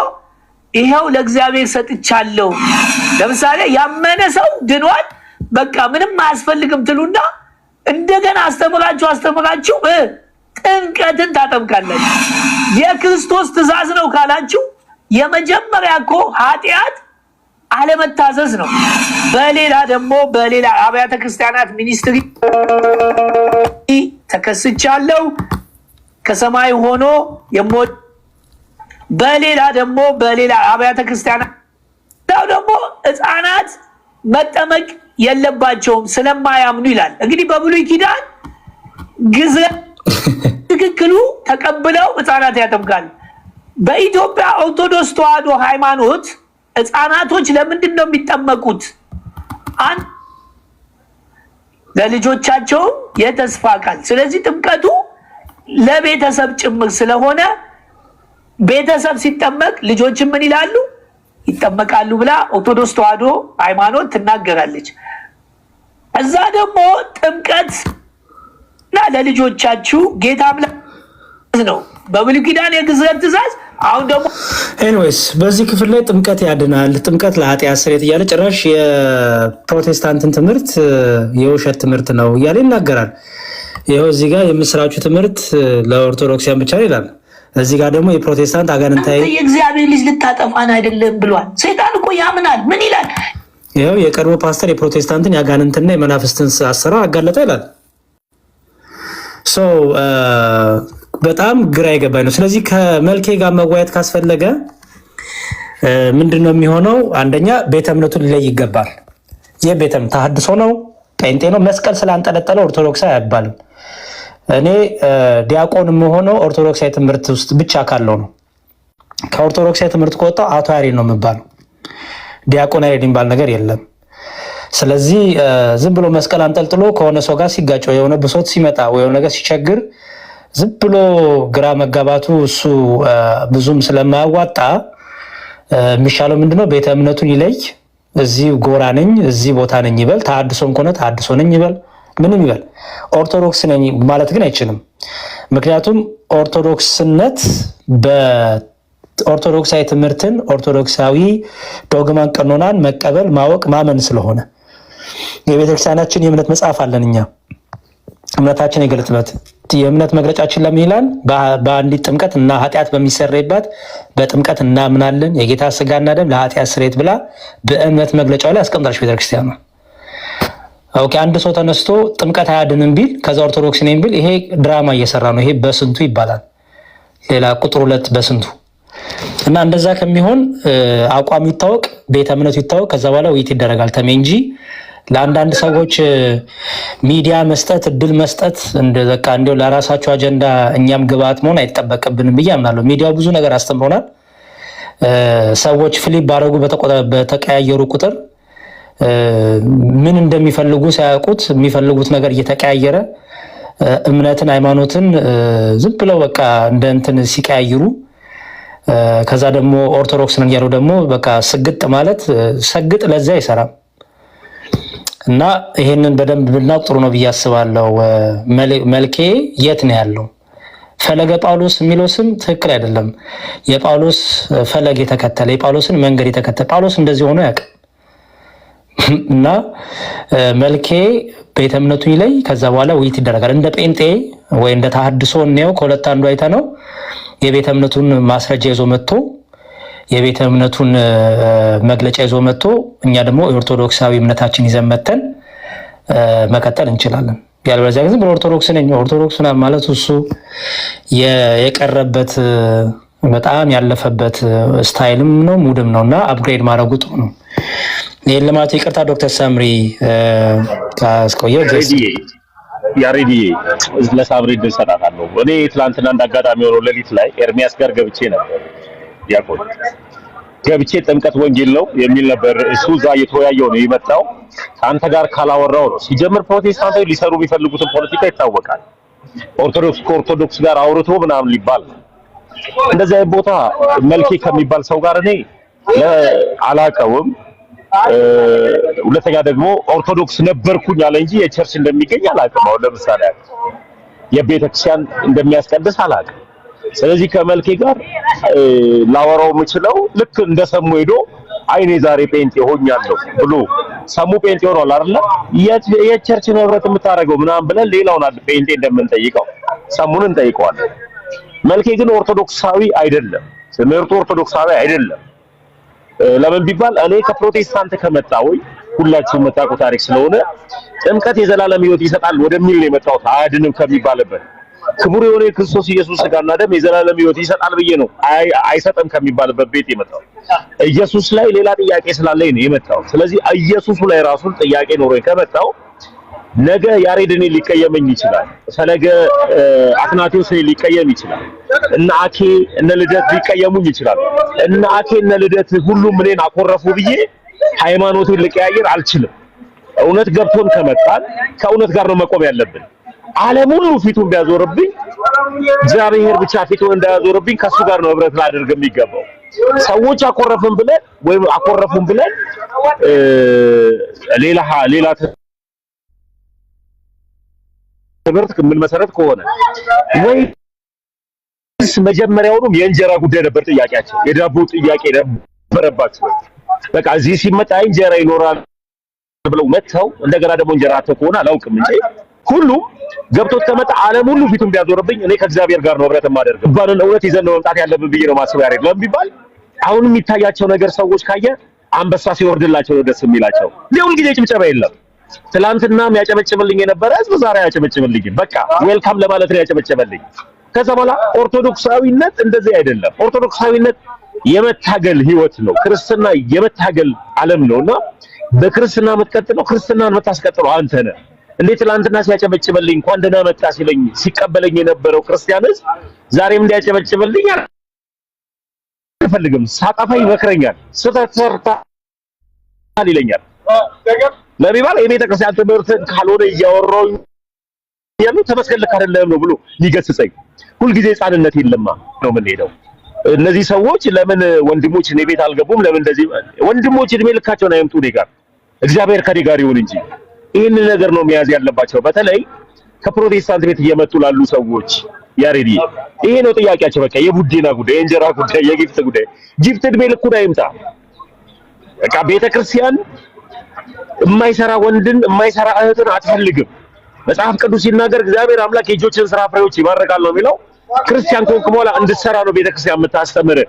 ይኸው ለእግዚአብሔር ሰጥቻለሁ። ለምሳሌ ያመነ ሰው ድኗል፣ በቃ ምንም አያስፈልግም ትሉና እንደገና አስተምራችሁ ጥምቀትን ታጠምቃላችሁ። የክርስቶስ ትእዛዝ ነው ካላችሁ የመጀመሪያ እኮ ኃጢአት አለመታዘዝ ነው። በሌላ አብያተ ክርስቲያናት ሚኒስትሪ ተከስቻለሁ ከሰማይ ሆኖ በሌላ አብያተ ክርስቲያናት ደግሞ ሕፃናት መጠመቅ የለባቸውም ስለማያምኑ ይላል። እንግዲህ በብሉይ ኪዳን ግዝረት ትክክሉ ተቀብለው ሕፃናት ያጠምቃል። በኢትዮጵያ ኦርቶዶክስ ተዋህዶ ሃይማኖት ሕፃናቶች ለምንድን ነው የሚጠመቁት? ለልጆቻቸው የተስፋ ቃል። ስለዚህ ጥምቀቱ ለቤተሰብ ጭምር ስለሆነ ቤተሰብ ሲጠመቅ ልጆችን ምን ይላሉ? ይጠመቃሉ ብላ ኦርቶዶክስ ተዋህዶ ሃይማኖት ትናገራለች። እዛ ደግሞ ጥምቀት እና ለልጆቻችሁ ጌታ አምላክ ነው በብሉይ ኪዳን የግዝረት ትእዛዝ። አሁን ደግሞ ኤኒዌይስ በዚህ ክፍል ላይ ጥምቀት ያድናል፣ ጥምቀት ለኃጢአት ስርየት እያለ ጭራሽ የፕሮቴስታንትን ትምህርት የውሸት ትምህርት ነው እያለ ይናገራል። ይኸው እዚህ ጋር የምስራቹ ትምህርት ለኦርቶዶክሲያን ብቻ ይላል። እዚህ ጋር ደግሞ የፕሮቴስታንት አጋንንታዊ የእግዚአብሔር ልጅ ልታጠፋን አይደለም ብሏል። ሰይጣን እኮ ያምናል። ምን ይላል? ይኸው የቀድሞ ፓስተር የፕሮቴስታንትን የአጋንንትና የመናፍስትን አሰራር አጋለጠ ይላል። በጣም ግራ የገባኝ ነው። ስለዚህ ከመልኬ ጋር መወያየት ካስፈለገ ምንድነው የሚሆነው? አንደኛ ቤተ እምነቱን ሊለይ ይገባል። ይህ ቤተ እምነት ተሐድሶ ነው፣ ጴንጤ ነው፣ መስቀል ስላንጠለጠለ ኦርቶዶክሳዊ አይባልም። እኔ ዲያቆን የምሆነው ኦርቶዶክሳዊ ትምህርት ውስጥ ብቻ ካለው ነው። ከኦርቶዶክሳዊ ትምህርት ከወጣው አቶ ያሬድ ነው የሚባለው። ዲያቆን ያሬድ የሚባል ነገር የለም። ስለዚህ ዝም ብሎ መስቀል አንጠልጥሎ ከሆነ ሰው ጋር ሲጋጨው የሆነ ብሶት ሲመጣ ወይ ነገር ሲቸግር ዝም ብሎ ግራ መጋባቱ እሱ ብዙም ስለማያዋጣ የሚሻለው ምንድነው ቤተ እምነቱን ይለይ፣ እዚህ ጎራ ነኝ እዚህ ቦታ ነኝ ይበል፣ ተሐድሶም ከሆነ ተሐድሶ ነኝ ይበል፣ ምንም ይበል፣ ኦርቶዶክስ ነኝ ማለት ግን አይችልም። ምክንያቱም ኦርቶዶክስነት በኦርቶዶክሳዊ ትምህርትን ኦርቶዶክሳዊ ዶግማን ቀኖናን መቀበል ማወቅ ማመን ስለሆነ የቤተክርስቲያናችን የእምነት መጽሐፍ አለን። እኛ እምነታችን የገለጥበት የእምነት መግለጫችን ለምን ይላል? በአንዲት ጥምቀት እና ኃጢአት በሚሰረይባት በጥምቀት እናምናለን፣ የጌታ ስጋና ደም ለኃጢአት ስርየት ብላ በእምነት መግለጫው ላይ አስቀምጣለች ቤተክርስቲያኗ። ኦኬ፣ አንድ ሰው ተነስቶ ጥምቀት አያድንም ቢል ከዛ ኦርቶዶክስ ነኝ ቢል ይሄ ድራማ እየሰራ ነው። ይሄ በስንቱ ይባላል፣ ሌላ ቁጥር 2 በስንቱ እና እንደዛ ከሚሆን አቋም ይታወቅ፣ ቤተ እምነቱ ይታወቅ፣ ከዛ በኋላ ውይይት ይደረጋል ተሜ እንጂ ለአንዳንድ ሰዎች ሚዲያ መስጠት እድል መስጠት እንደዘቃ እንዲሁ ለራሳቸው አጀንዳ እኛም ግብአት መሆን አይጠበቅብንም ብዬ አምናለሁ። ሚዲያው ብዙ ነገር አስተምሮናል። ሰዎች ፍሊፕ ባረጉ በተቀያየሩ ቁጥር ምን እንደሚፈልጉ ሳያውቁት የሚፈልጉት ነገር እየተቀያየረ እምነትን ሃይማኖትን ዝም ብለው በቃ እንደ እንትን ሲቀያይሩ ከዛ ደግሞ ኦርቶዶክስ ነን ያለው ደግሞ በቃ ስግጥ ማለት ሰግጥ ለዛ አይሰራም። እና ይሄንን በደንብ ብናውቅ ጥሩ ነው ብዬ አስባለሁ። መልኬ የት ነው ያለው? ፈለገ ጳውሎስ የሚለው ስም ትክክል አይደለም። የጳውሎስ ፈለግ የተከተለ የጳውሎስን መንገድ የተከተለ ጳውሎስ እንደዚህ ሆኖ ያውቅ እና መልኬ ቤተ እምነቱ ይለይ፣ ከዛ በኋላ ውይይት ይደረጋል። እንደ ጴንጤ ወይ እንደ ተሐድሶ ነው ከሁለት አንዱ አይተ ነው የቤተ እምነቱን ማስረጃ ይዞ መጥቶ የቤተ እምነቱን መግለጫ ይዞ መጥቶ እኛ ደግሞ የኦርቶዶክሳዊ እምነታችን ይዘን መተን መቀጠል እንችላለን። ያለበለዚያ ግን ኦርቶዶክስ ነኝ ኦርቶዶክስ ማለት እሱ የቀረበት በጣም ያለፈበት ስታይልም ነው ሙድም ነውና አፕግሬድ ማድረጉ ጥሩ ነው። ይሄን ለማለት ይቅርታ ዶክተር ሳምሪ ካስቆየ ያሬዲ ለሳምሪ ድል ሰጣታለሁ። እኔ ትላንትና እንዳጋጣሚ ሆኖ ሌሊት ላይ ኤርሚያስ ጋር ገብቼ ነበር። ዲያቆን ገብቼ ጥምቀት ወንጌል ነው የሚል ነበር እሱ እዛ እየተወያየው ነው የመጣው። ከአንተ ጋር ካላወራው ነው ሲጀምር ፕሮቴስታንቶች ሊሰሩ የሚፈልጉትን ፖለቲካ ይታወቃል። ኦርቶዶክስ ከኦርቶዶክስ ጋር አውርቶ ምናምን ሊባል እንደዚህ አይነት ቦታ መልኬ ከሚባል ሰው ጋር እኔ አላቀውም። ሁለተኛ ደግሞ ኦርቶዶክስ ነበርኩኝ አለ እንጂ የቸርች እንደሚገኝ አላውቅም። አሁን ለምሳሌ የቤተክርስቲያን እንደሚያስቀድስ አላውቅም። ስለዚህ ከመልኬ ጋር ላወራው የምችለው ልክ እንደሰሙ ሄዶ አይኔ ዛሬ ጴንጤ ሆኛለሁ ብሎ ሰሙ ጴንጤ ሆኗል አይደለ? የቸርች ህብረት የምታደርገው ምናምን ብለን ሌላውን ጴንጤ እንደምንጠይቀው ሰሙን እንጠይቀዋለን። መልኬ ግን ኦርቶዶክሳዊ አይደለም፣ ትምህርቱ ኦርቶዶክሳዊ አይደለም። ለምን ቢባል እኔ ከፕሮቴስታንት ከመጣው ሁላችሁም የምታውቁት ታሪክ ስለሆነ ጥምቀት የዘላለም ህይወት ይሰጣል ወደሚል ነው የመጣሁት። አያድንም ከሚባልበት ክቡር የሆነ የክርስቶስ ኢየሱስ ስጋና ደም የዘላለም ህይወት ይሰጣል ብዬ ነው አይሰጥም ከሚባልበት ቤት የመጣሁት። ኢየሱስ ላይ ሌላ ጥያቄ ስላለኝ ነው የመጣሁት። ስለዚህ ኢየሱሱ ላይ ራሱን ጥያቄ ኖሮኝ ከመጣው ነገ ያሬድኔ ሊቀየመኝ ይችላል፣ ፈለገ አትናቴዎስ ሊቀየም ይችላል፣ እና አኬ እነ ልደት ሊቀየሙኝ ይችላል። እና አኬ እነ ልደት ሁሉም እኔን አኮረፉ ብዬ ሃይማኖቴን ልቀያየር አልችልም። እውነት ገብቶን ከመጣን ከእውነት ጋር ነው መቆም ያለብን። ዓለም ሁሉ ፊቱን ቢያዞርብኝ እግዚአብሔር ብቻ ፊቱን እንዳያዞርብኝ ከሱ ጋር ነው ህብረት ላደርግ የሚገባው። ሰዎች አኮረፉን ብለን ወይም አኮረፉን ብለን ሌላ ትምህርት ምን መሰረት ከሆነ ወይስ መጀመሪያውንም የእንጀራ ጉዳይ ነበር ጥያቄያቸው፣ የዳቦ ጥያቄ ነበረባቸው። በቃ እዚህ ሲመጣ እንጀራ ይኖራል ብለው መተው እንደገና ደግሞ እንጀራ ከሆነ አላውቅም እንጂ ሁሉም ገብቶት ከመጣ ዓለም ሁሉ ፊቱን ቢያዞርብኝ እኔ ከእግዚአብሔር ጋር ነው ህብረት የማደርገው። ባለን እውነት ይዘን ነው መምጣት ያለብን ብዬ ነው ማስበው። ያሬድ ለምን ቢባል አሁን የሚታያቸው ነገር ሰዎች ካየ አንበሳ ሲወርድላቸው ነው ደስ የሚላቸው። ሁል ጊዜ ጭብጨባ የለም። ትላንትናም ያጨበጭብልኝ የነበረ ህዝብ ዛሬ ያጨበጭብልኝ። በቃ ዌልካም ለማለት ነው ያጨበጭብልኝ። ከዛ በኋላ ኦርቶዶክሳዊነት እንደዚህ አይደለም። ኦርቶዶክሳዊነት የመታገል ህይወት ነው። ክርስትና የመታገል ዓለም ነውና በክርስትና የምትቀጥለው ክርስትናን የምታስቀጥለው አንተ ነህ። እንዴት ትላንትና ሲያጨበጭብልኝ እንኳን ደህና መጣ ሲለኝ ሲቀበለኝ የነበረው ክርስቲያን ህዝብ ዛሬም እንዲያጨበጭብልኝ አልፈልግም። ሳጠፋ ይመክረኛል፣ ስህተት ሰርተሃል ይለኛል። ለሚባል የቤተ ክርስቲያን ትምህርትን ካልሆነ እያወራሁ ያለው ተመስገን ልክ አይደለም ነው ብሎ ሊገስጸኝ። ሁልጊዜ ህፃንነት የለማ ነው የምንሄደው። እነዚህ ሰዎች ለምን ወንድሞች እኔ ቤት አልገቡም? ለምን እንደዚህ ወንድሞች እድሜ ልካቸውን አይምጡ እኔ ጋር እግዚአብሔር ከኔ ጋር ይሁን እንጂ ይህን ነገር ነው መያዝ ያለባቸው። በተለይ ከፕሮቴስታንት ቤት እየመጡ ላሉ ሰዎች ያሬዲ ይሄ ነው ጥያቄያቸው። በቃ የቡድና ጉዳይ፣ የእንጀራ ጉዳይ፣ የጊፍት ጉዳይ። ጊፍት እድሜ ልኩን አይምጣ። በቃ ቤተክርስቲያን የማይሰራ ወንድን የማይሰራ እህትን አትፈልግም። መጽሐፍ ቅዱስ ሲናገር እግዚአብሔር አምላክ የእጆችን ስራ ፍሬዎች ይባርካል ነው የሚለው። ክርስቲያን ከሆንክ በኋላ እንድትሰራ ነው ቤተክርስቲያን የምታስተምር።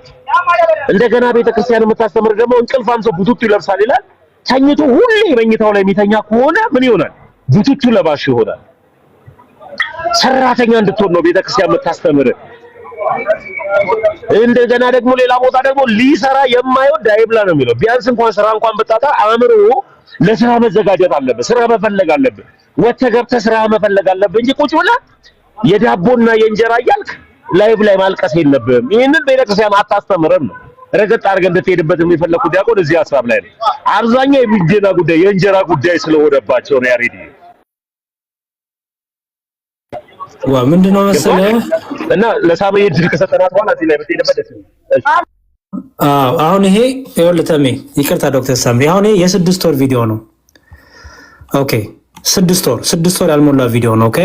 እንደገና ቤተክርስቲያን የምታስተምር ደግሞ እንቅልፋም ሰው ቡቱቱ ይለብሳል ይላል። ተኝቶ ሁሌ መኝታው ላይ የሚተኛ ከሆነ ምን ይሆናል? ቡቱቱ ለባሽ ይሆናል። ሰራተኛ እንድትሆን ነው ቤተክርስቲያን የምታስተምር። እንደገና ደግሞ ሌላ ቦታ ደግሞ ሊሰራ የማይወድ አይብላ ነው የሚለው። ቢያንስ እንኳን ስራ እንኳን ብታጣ አእምሮ ለስራ መዘጋጀት አለበት። ስራ መፈለግ አለበት። ወጥተህ ገብተህ ስራ መፈለግ አለበት እንጂ ቁጭ ብለህ የዳቦና የእንጀራ እያልክ ላይቭ ላይ ማልቀስ የለብህም። ይህንን ቤተክርስቲያን አታስተምረም ነው። ረገጥ አድርገህ እንድትሄድበት የሚፈለጉት ዲያቆን እዚህ ሀሳብ ላይ ነው። አብዛኛው የሚደና ጉዳይ የእንጀራ ጉዳይ ስለሆነባቸው ነው። ያሬድ ምንድነው መሰለህ እና ለሳሙኤል ድል ከሰጠናት በኋላ እዚህ ላይ በተሄደበት ደስ ይላል። አሁን ይሄ ይኸውልህ ተሜ፣ ይቅርታ ዶክተር ሳምሪ፣ አሁን ይሄ የ6 ወር ቪዲዮ ነው። ኦኬ 6 ወር ያልሞላ ቪዲዮ ነው። ኦኬ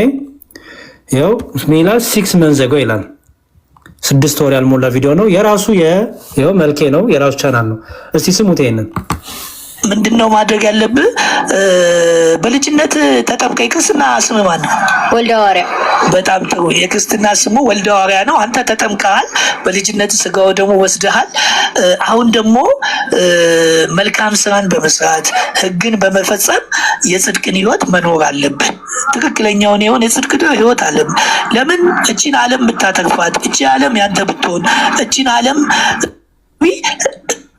ይኸው ሚላ 6 months ago ይላል። 6 ወር ያልሞላ ቪዲዮ ነው። የራሱ ይኸው መልኬ ነው፣ የራሱ ቻናል ነው። እስቲ ስሙት ይሄንን። ምንድነው ማድረግ ያለብህ? በልጅነት ተጠምቀህ ክርስትና ስም ማን ነው? ወልደ ሐዋርያ። በጣም ጥሩ። የክርስትና ስሙ ወልደ ሐዋርያ ነው። አንተ ተጠምቀሃል፣ በልጅነት ስጋው ደግሞ ወስደሃል። አሁን ደግሞ መልካም ስራን በመስራት ሕግን በመፈጸም የጽድቅን ሕይወት መኖር አለብን። ትክክለኛውን የሆነ የጽድቅ ሕይወት አለብን። ለምን እቺን ዓለም ብታተርፋት፣ እቺ ዓለም ያንተ ብትሆን፣ እቺን ዓለም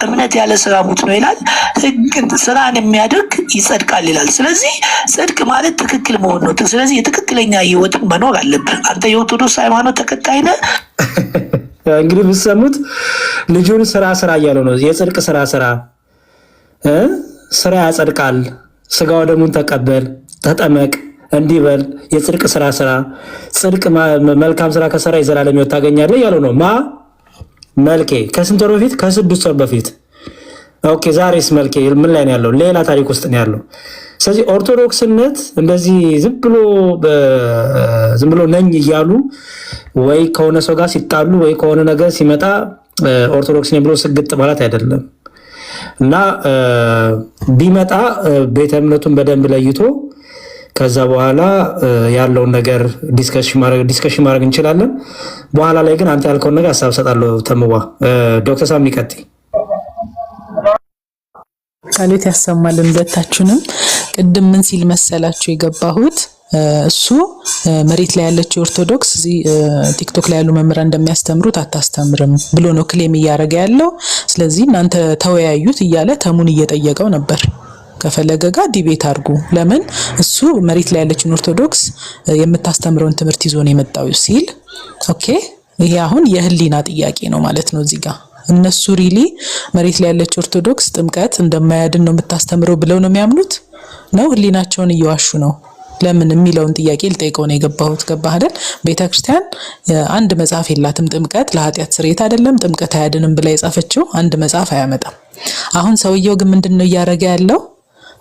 እምነት ያለ ስራ ሙት ነው ይላል። ህግን ስራን የሚያደርግ ይጸድቃል ይላል። ስለዚህ ጽድቅ ማለት ትክክል መሆን ነው። ስለዚህ የትክክለኛ ህይወትን መኖር አለብህ። አንተ የኦርቶዶክስ ሃይማኖት ተከታይ ነህ። እንግዲህ ብትሰሙት ልጁን ስራ እያለው ነው። የጽድቅ ስራ ያጸድቃል። ስጋው ደሙን ተቀበል፣ ተጠመቅ፣ እንዲበል የጽድቅ ስራ ጽድቅ መልካም ስራ ከሰራ የዘላለም ሕይወት ታገኛለህ እያለው ነው። መልኬ ከስንት ወር በፊት? ከ6 ወር በፊት። ኦኬ ዛሬስ መልኬ ምን ላይ ነው ያለው? ሌላ ታሪክ ውስጥ ነው ያለው። ስለዚህ ኦርቶዶክስነት እንደዚህ ዝም ብሎ ነኝ እያሉ ወይ ከሆነ ሰው ጋር ሲጣሉ ወይ ከሆነ ነገር ሲመጣ ኦርቶዶክስ ነኝ ብሎ ስግጥ ማለት አይደለም። እና ቢመጣ ቤተ እምነቱን በደንብ ለይቶ ከዛ በኋላ ያለውን ነገር ዲስከሽን ማድረግ እንችላለን። በኋላ ላይ ግን አንተ ያልከውን ነገር ሀሳብ ሰጣለሁ። ተምዋ ዶክተር ሳም ይቀጥል። ቃሌት ያሰማልን ሁለታችሁንም። ቅድም ምን ሲል መሰላችሁ የገባሁት? እሱ መሬት ላይ ያለችው ኦርቶዶክስ እዚህ ቲክቶክ ላይ ያሉ መምህራን እንደሚያስተምሩት አታስተምርም ብሎ ነው ክሌም እያደረገ ያለው። ስለዚህ እናንተ ተወያዩት እያለ ተሙን እየጠየቀው ነበር። ከፈለገ ጋር ዲቤት አድርጉ። ለምን እሱ መሬት ላይ ያለችን ኦርቶዶክስ የምታስተምረውን ትምህርት ይዞ ነው የመጣው ሲል፣ ኦኬ ይሄ አሁን የህሊና ጥያቄ ነው ማለት ነው። እዚህ ጋር እነሱ ሪሊ መሬት ላይ ያለች ኦርቶዶክስ ጥምቀት እንደማያድን ነው የምታስተምረው ብለው ነው የሚያምኑት ነው? ህሊናቸውን እየዋሹ ነው? ለምን የሚለውን ጥያቄ ልጠይቀው ነው የገባሁት። ገባህ አይደል? ቤተክርስቲያን አንድ መጽሐፍ የላትም። ጥምቀት ለኃጢአት ስርየት አይደለም፣ ጥምቀት አያድንም ብላ የጻፈችው አንድ መጽሐፍ አያመጣም። አሁን ሰውየው ግን ምንድነው እያደረገ ያለው?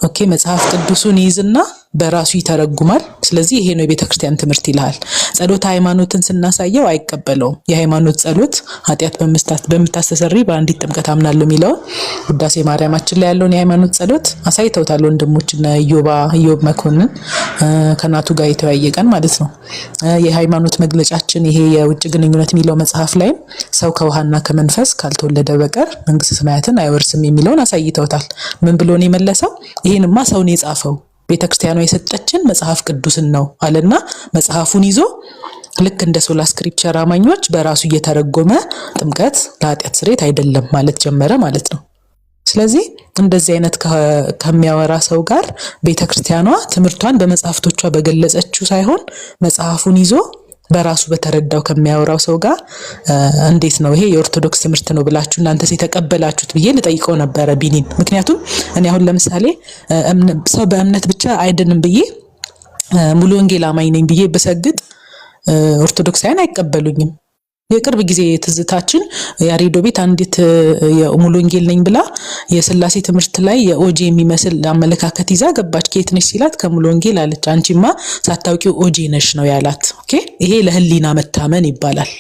ኦኬ መጽሐፍ ቅዱሱን ይዝና በራሱ ይተረጉማል። ስለዚህ ይሄ ነው የቤተክርስቲያን ትምህርት ይልሃል። ጸሎት ሃይማኖትን ስናሳየው አይቀበለውም። የሃይማኖት ጸሎት ኃጢአት በምታስተሰሪ በአንዲት ጥምቀት አምናለሁ የሚለው ውዳሴ ማርያማችን ላይ ያለውን የሃይማኖት ጸሎት አሳይተውታል ወንድሞች እና ኢዮብ መኮንን ከናቱ ጋር የተወያየ ቀን ማለት ነው። የሃይማኖት መግለጫችን ይሄ የውጭ ግንኙነት የሚለው መጽሐፍ ላይ ሰው ከውሃና ከመንፈስ ካልተወለደ በቀር መንግስተ ሰማያትን አይወርስም የሚለውን አሳይተውታል። ምን ብሎ ነው የመለሰው? ይሄንማ ሰው ነው የጻፈው፣ ቤተክርስቲያኗ የሰጠችን መጽሐፍ ቅዱስን ነው አለና መጽሐፉን ይዞ ልክ እንደ ሶላ ስክሪፕቸር አማኞች በራሱ እየተረጎመ ጥምቀት ለኃጢአት ስርየት አይደለም ማለት ጀመረ ማለት ነው። ስለዚህ እንደዚህ አይነት ከሚያወራ ሰው ጋር ቤተክርስቲያኗ ትምህርቷን በመጽሐፍቶቿ በገለጸችው ሳይሆን መጽሐፉን ይዞ በራሱ በተረዳው ከሚያወራው ሰው ጋር እንዴት ነው ይሄ የኦርቶዶክስ ትምህርት ነው ብላችሁ እናንተስ የተቀበላችሁት ብዬ ልጠይቀው ነበረ ቢኒን። ምክንያቱም እኔ አሁን ለምሳሌ ሰው በእምነት ብቻ አይድንም ብዬ ሙሉ ወንጌል አማኝ ነኝ ብዬ በሰግጥ ኦርቶዶክሳውያን አይቀበሉኝም። የቅርብ ጊዜ ትዝታችን ያሬዶ ቤት አንዲት የሙሉ ወንጌል ነኝ ብላ የስላሴ ትምህርት ላይ የኦጂ የሚመስል አመለካከት ይዛ ገባች። ከየት ነሽ ሲላት ከሙሉ ወንጌል አለች። አንቺማ ሳታውቂው ኦጂ ነሽ ነው ያላት። ኦኬ ይሄ ለህሊና መታመን ይባላል።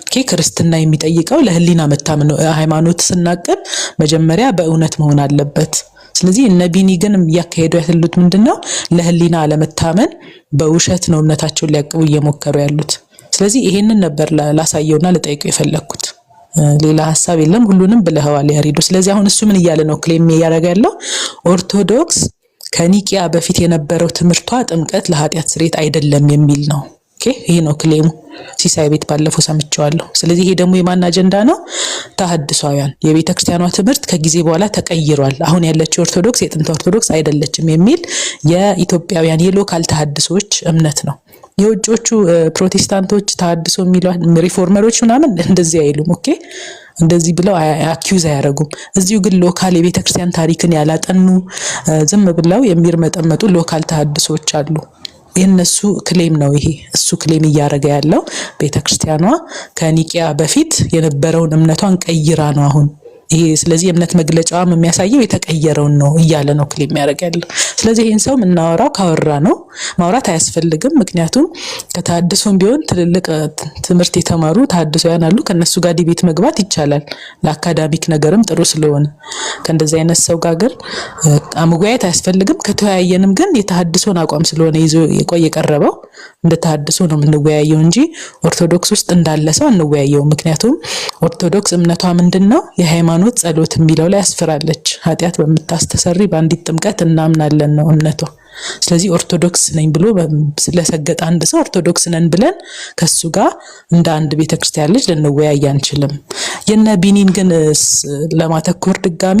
ኦኬ ክርስትና የሚጠይቀው ለህሊና መታመን ነው። ሃይማኖት ስናቀድ መጀመሪያ በእውነት መሆን አለበት። ስለዚህ እነ ቢኒ ግን እያካሄዱ ያሉት ምንድነው? ለህሊና አለመታመን በውሸት ነው እምነታቸውን ሊያቅቡ እየሞከሩ ያሉት። ስለዚህ ይሄንን ነበር ላሳየውና ልጠይቀው የፈለኩት። ሌላ ሐሳብ የለም። ሁሉንም ብለኸዋል ያሬዶ። ስለዚህ አሁን እሱ ምን እያለ ነው ክሌም እያደረገ ያለው? ኦርቶዶክስ ከኒቂያ በፊት የነበረው ትምህርቷ ጥምቀት ለኃጢአት ስርየት አይደለም የሚል ነው። ኦኬ ይሄ ነው ክሌሙ። ሲሳይ ቤት ባለፈው ሰምቼዋለሁ። ስለዚህ ይሄ ደግሞ የማን አጀንዳ ነው? ተሐድሷውያን። የቤተ ክርስቲያኗ ትምህርት ከጊዜ በኋላ ተቀይሯል። አሁን ያለችው ኦርቶዶክስ የጥንት ኦርቶዶክስ አይደለችም የሚል የኢትዮጵያውያን የሎካል ተሐድሶች እምነት ነው። የውጮቹ ፕሮቴስታንቶች ተሐድሶ የሚለው ሪፎርመሮች ምናምን እንደዚህ አይሉም። ኦኬ እንደዚህ ብለው አኪዩዝ አያደርጉም። እዚሁ ግን ሎካል የቤተ ክርስቲያን ታሪክን ያላጠኑ ዝም ብለው የሚርመጠመጡ ሎካል ተሐድሶች አሉ። የነሱ ክሌም ነው ይሄ። እሱ ክሌም እያደረገ ያለው ቤተክርስቲያኗ ከኒቂያ በፊት የነበረውን እምነቷን ቀይራ ነው አሁን ይሄ። ስለዚህ የእምነት መግለጫዋም የሚያሳየው የተቀየረውን ነው እያለ ነው ክሌም ያደርግ ያለው። ስለዚህ ይህን ሰው የምናወራው ካወራ ነው፣ ማውራት አያስፈልግም። ምክንያቱም ከተሐድሶም ቢሆን ትልልቅ ትምህርት የተማሩ ተሐድሶያን አሉ። ከነሱ ጋር ዲቤት መግባት ይቻላል። ለአካዳሚክ ነገርም ጥሩ ስለሆነ ከእንደዚህ አይነት ሰው ጋር ግን መወያየት አያስፈልግም። ከተወያየንም ግን የተሐድሶን አቋም ስለሆነ ይዞ የቀረበው እንደ ተሐድሶ ነው የምንወያየው እንጂ ኦርቶዶክስ ውስጥ እንዳለ ሰው አንወያየው። ምክንያቱም ኦርቶዶክስ እምነቷ ምንድነው? የሃይማኖት ጸሎት የሚለው ላይ ያስፈራለች። ኃጢአት በምታስተሰሪ በአንዲት ጥምቀት እናምናለን ነው እምነቷ። ስለዚህ ኦርቶዶክስ ነኝ ብሎ ስለሰገጠ አንድ ሰው ኦርቶዶክስ ነን ብለን ከሱ ጋር እንደ አንድ ቤተክርስቲያን ልጅ ልንወያይ አንችልም። የነ ቢኒን ግን ለማተኮር ድጋሚ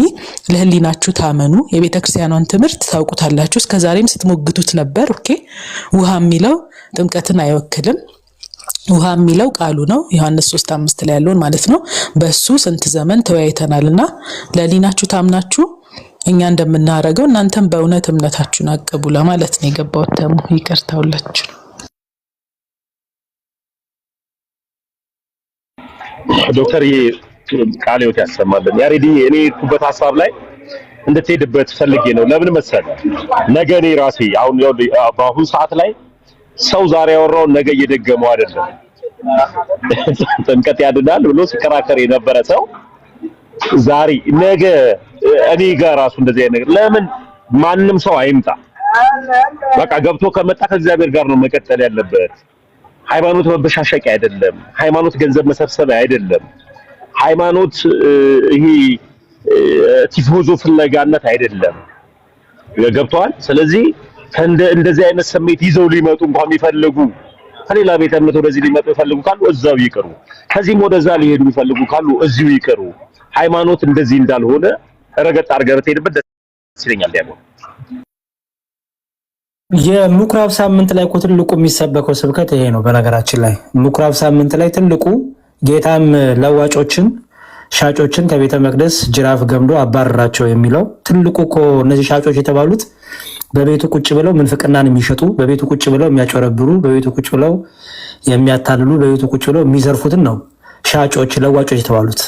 ለህሊናችሁ ታመኑ፣ የቤተክርስቲያኗን ትምህርት ታውቁታላችሁ፣ እስከዛሬም ስትሞግቱት ነበር። ኦኬ ውሃ የሚለው ጥምቀትን አይወክልም። ውሃ የሚለው ቃሉ ነው፣ ዮሐንስ 3:5 ላይ ያለውን ማለት ነው። በሱ ስንት ዘመን ተወያይተናልና ለህሊናችሁ ታምናችሁ እኛ እንደምናረገው እናንተም በእውነት እምነታችሁን አቅቡ ለማለት ነው የገባሁት። ደግሞ ይቅርታውላችሁ። ዶክተር ቃለ ሕይወት ያሰማልን። ያሬዲ እኔ ኩበት ሐሳብ ላይ እንድትሄድበት ፈልጌ ነው። ለምን መሰለህ? ነገ እኔ ራሴ አሁን በአሁኑ ሰዓት ላይ ሰው ዛሬ ያወራውን ነገ እየደገመው አይደለም። ጥምቀት ያድናል ብሎ ሲከራከር የነበረ ሰው ዛሬ ነገ እኔ ጋር ራሱ እንደዚህ አይነት ነገር ለምን ማንም ሰው አይምጣ። በቃ ገብቶ ከመጣ ከእግዚአብሔር ጋር ነው መቀጠል ያለበት። ሃይማኖት መበሻሸቂያ አይደለም። ሃይማኖት ገንዘብ መሰብሰቢያ አይደለም። ሃይማኖት ይሄ ቲፎዞ ፍለጋነት አይደለም። ገብቷል? ስለዚህ እንደዚህ አይነት ስሜት ይዘው ሊመጡ እንኳን የሚፈልጉ ከሌላ ቤተ እምነት ወደዚህ ሊመጡ ይፈልጉ ካሉ እዛው ይቅሩ። ከዚህም ወደዛ ሊሄዱ ይፈልጉ ካሉ እዚሁ ይቅሩ። ሃይማኖት እንደዚህ እንዳልሆነ ረገጥ አድርገህ ብትሄድበት ደስ ይለኛል። ያለው የምኩራብ ሳምንት ላይ እኮ ትልቁ የሚሰበከው ስብከት ይሄ ነው። በነገራችን ላይ ምኩራብ ሳምንት ላይ ትልቁ ጌታም ለዋጮችን ሻጮችን ከቤተ መቅደስ ጅራፍ ገምዶ አባረራቸው የሚለው ትልቁ እኮ እነዚህ ሻጮች የተባሉት በቤቱ ቁጭ ብለው ምንፍቅናን የሚሸጡ፣ በቤቱ ቁጭ ብለው የሚያጨረብሩ፣ በቤቱ ቁጭ ብለው የሚያታልሉ፣ በቤቱ ቁጭ ብለው የሚዘርፉትን ነው ሻጮች ለዋጮች የተባሉት።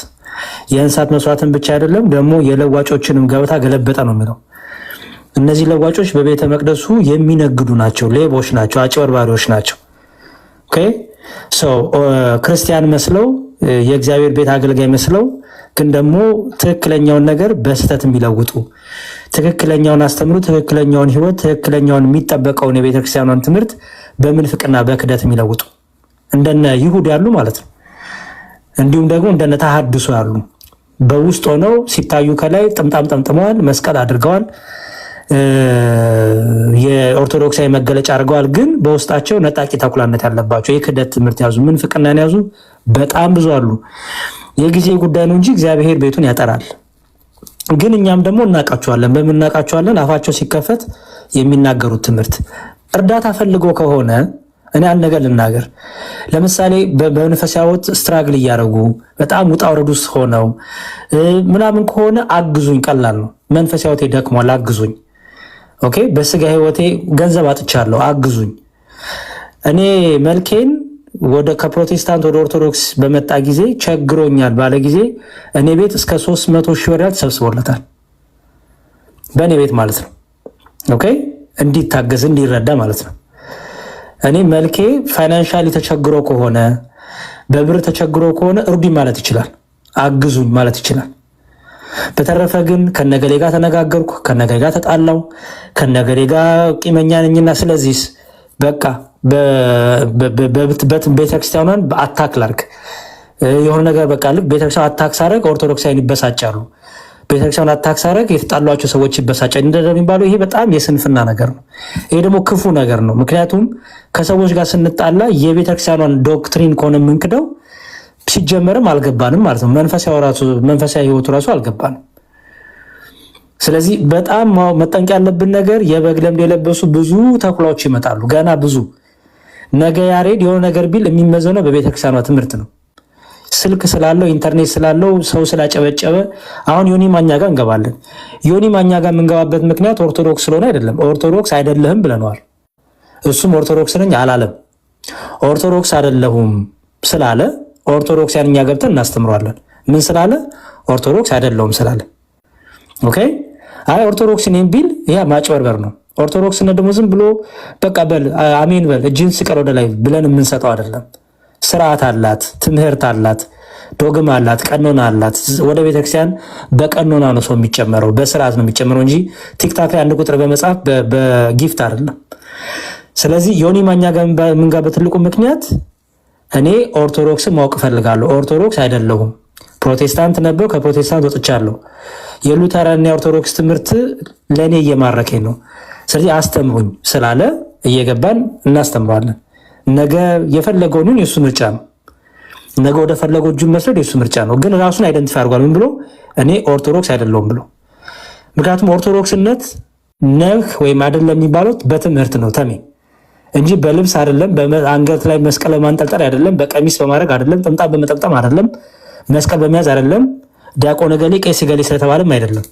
የእንስሳት መስዋዕትን ብቻ አይደለም ደግሞ የለዋጮችንም ገበታ ገለበጠ ነው የሚለው። እነዚህ ለዋጮች በቤተ መቅደሱ የሚነግዱ ናቸው፣ ሌቦች ናቸው፣ አጭበርባሪዎች ናቸው። ኦኬ ክርስቲያን መስለው የእግዚአብሔር ቤት አገልጋይ መስለው ግን ደግሞ ትክክለኛውን ነገር በስህተት የሚለውጡ፣ ትክክለኛውን አስተምሩ፣ ትክክለኛውን ሕይወት፣ ትክክለኛውን የሚጠበቀውን የቤተክርስቲያኗን ትምህርት በምንፍቅና በክደት የሚለውጡ እንደነ ይሁድ ያሉ ማለት ነው። እንዲሁም ደግሞ እንደነ ተሐድሶ ያሉ በውስጥ ሆነው ሲታዩ ከላይ ጥምጣም ጠምጥመዋል፣ መስቀል አድርገዋል፣ የኦርቶዶክሳዊ መገለጫ አድርገዋል። ግን በውስጣቸው ነጣቂ ተኩላነት ያለባቸው የክደት ትምህርት ያዙ፣ ምንፍቅናን ያዙ በጣም ብዙ አሉ። የጊዜ ጉዳይ ነው እንጂ እግዚአብሔር ቤቱን ያጠራል። ግን እኛም ደግሞ እናውቃቸዋለን። በምን እናውቃቸዋለን? አፋቸው ሲከፈት የሚናገሩት ትምህርት። እርዳታ ፈልጎ ከሆነ እኔ አንድ ነገር ልናገር። ለምሳሌ በመንፈሳዊት ስትራግል እያደረጉ በጣም ውጣ ውረድ ውስጥ ሆነው ምናምን ከሆነ አግዙኝ፣ ቀላል ነው። መንፈሳዊቴ ደክሟል፣ አግዙኝ። ኦኬ፣ በስጋ ህይወቴ ገንዘብ አጥቻለሁ፣ አግዙኝ። እኔ መልኬን ወደ ከፕሮቴስታንት ወደ ኦርቶዶክስ በመጣ ጊዜ ቸግሮኛል ባለ ጊዜ እኔ ቤት እስከ 300 ሺህ ብር ተሰብስቦለታል። በእኔ ቤት ማለት ነው። ኦኬ እንዲታገዝ እንዲረዳ ማለት ነው። እኔ መልኬ ፋይናንሻሊ ተቸግሮ ከሆነ በብር ተቸግሮ ከሆነ እርዱኝ ማለት ይችላል፣ አግዙኝ ማለት ይችላል። በተረፈ ግን ከነገሌ ጋር ተነጋገርኩ፣ ከነገሌ ጋር ተጣላው፣ ከነገሌ ጋር ቂመኛ ነኝና ስለዚህ በቃ ቤተክርስቲያኗን በአታክ ላርግ የሆነ ነገር በቃ ልክ ቤተክርስቲያን አታክ ሳረግ ኦርቶዶክሳውያን ይበሳጫሉ። ቤተክርስቲያን አታክ ሳረግ የተጣሏቸው ሰዎች ይበሳጫሉ እንደሚባለው ይሄ በጣም የስንፍና ነገር ነው። ይሄ ደግሞ ክፉ ነገር ነው። ምክንያቱም ከሰዎች ጋር ስንጣላ የቤተክርስቲያኗን ዶክትሪን ከሆነ የምንክደው ሲጀመርም አልገባንም ማለት ነው። መንፈሳዊ ህይወቱ ራሱ አልገባንም። ስለዚህ በጣም መጠንቅ ያለብን ነገር የበግ ለምድ የለበሱ ብዙ ተኩላዎች ይመጣሉ። ገና ብዙ ነገ ያሬድ የሆነ ነገር ቢል የሚመዘነው በቤተክርስቲያኗ ትምህርት ነው። ስልክ ስላለው ኢንተርኔት ስላለው ሰው ስላጨበጨበ አሁን ዮኒ ማኛ ጋር እንገባለን። ዮኒ ማኛ ጋር የምንገባበት ምክንያት ኦርቶዶክስ ስለሆነ አይደለም። ኦርቶዶክስ አይደለህም ብለነዋል። እሱም ኦርቶዶክስ ነኝ አላለም። ኦርቶዶክስ አይደለሁም ስላለ ኦርቶዶክሳውያን እኛ ገብተን እናስተምረዋለን። ምን ስላለ? ኦርቶዶክስ አይደለሁም ስላለ። ኦኬ አይ ኦርቶዶክስ ነኝ ቢል ያ ማጭበርበር ነው። ኦርቶዶክስነት ደግሞ ዝም ብሎ በቃ በል አሜን በል እጅን ስቀል ወደ ላይ ብለን የምንሰጠው አይደለም። ስርዓት አላት፣ ትምህርት አላት፣ ዶግማ አላት፣ ቀኖና አላት። ወደ ቤተክርስቲያን በቀኖና ነው ሰው የሚጨመረው፣ በስርዓት ነው የሚጨመረው እንጂ ቲክታክ ላይ አንድ ቁጥር በመጻፍ በጊፍት አይደለም። ስለዚህ ዮኒ ማኛ ጋር የምንጋር በትልቁ ምክንያት እኔ ኦርቶዶክስን ማወቅ እፈልጋለሁ። ኦርቶዶክስ አይደለሁም። ፕሮቴስታንት ነበር፣ ከፕሮቴስታንት ወጥቻለሁ። የሉተራንና የኦርቶዶክስ ትምህርት ለእኔ እየማረከኝ ነው። ስለዚህ አስተምሩኝ ስላለ እየገባን እናስተምረዋለን። ነገ የፈለገውን ይሁን የእሱ ምርጫ ነው። ነገ ወደ ፈለገው እጁን መስደድ የእሱ ምርጫ ነው። ግን ራሱን አይደንቲፋይ አድርጓል። ምን ብሎ? እኔ ኦርቶዶክስ አይደለሁም ብሎ። ምክንያቱም ኦርቶዶክስነት ነህ ወይም አይደለም የሚባለው በትምህርት ነው ተሜ እንጂ በልብስ አይደለም፣ በአንገት ላይ መስቀል በማንጠልጠል አይደለም፣ በቀሚስ በማድረግ አይደለም፣ ጥምጣም በመጠምጠም አይደለም፣ መስቀል በመያዝ አይደለም፣ ዲያቆን ገሌ ቄስ ገሌ ስለተባለም አይደለም።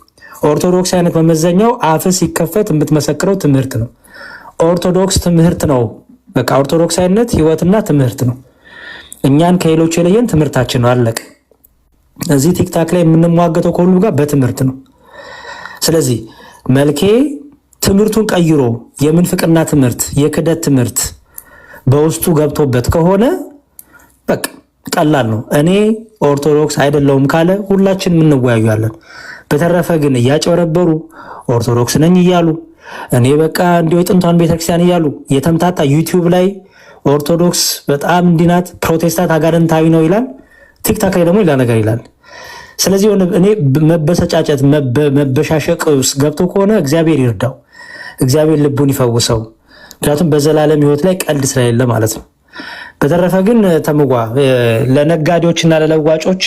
ኦርቶዶክስ አይነት መመዘኛው አፍ ሲከፈት የምትመሰክረው ትምህርት ነው። ኦርቶዶክስ ትምህርት ነው። በቃ ኦርቶዶክሳዊነት ህይወትና ትምህርት ነው። እኛን ከሌሎች የለየን ትምህርታችን ነው። አለቀ። እዚህ ቲክታክ ላይ የምንሟገተው ከሁሉ ጋር በትምህርት ነው። ስለዚህ መልኬ ትምህርቱን ቀይሮ የምንፍቅና ትምህርት፣ የክደት ትምህርት በውስጡ ገብቶበት ከሆነ በቃ ቀላል ነው። እኔ ኦርቶዶክስ አይደለሁም ካለ ሁላችን እንወያያለን። በተረፈ ግን እያጨበረበሩ ኦርቶዶክስ ነኝ እያሉ እኔ በቃ እንዲሁ የጥንቷን ቤተክርስቲያን እያሉ የተምታታ ዩቲዩብ ላይ ኦርቶዶክስ በጣም እንዲናት ፕሮቴስታንት አጋንንታዊ ነው ይላል። ቲክታክ ላይ ደግሞ ሌላ ነገር ይላል። ስለዚህ እኔ መበሰጫጨት መበሻሸቅ ውስጥ ገብቶ ከሆነ እግዚአብሔር ይርዳው፣ እግዚአብሔር ልቡን ይፈውሰው። ምክንያቱም በዘላለም ህይወት ላይ ቀልድ ስለሌለ ማለት ነው። በተረፈ ግን ተምጓ ለነጋዴዎችና ለለዋጮች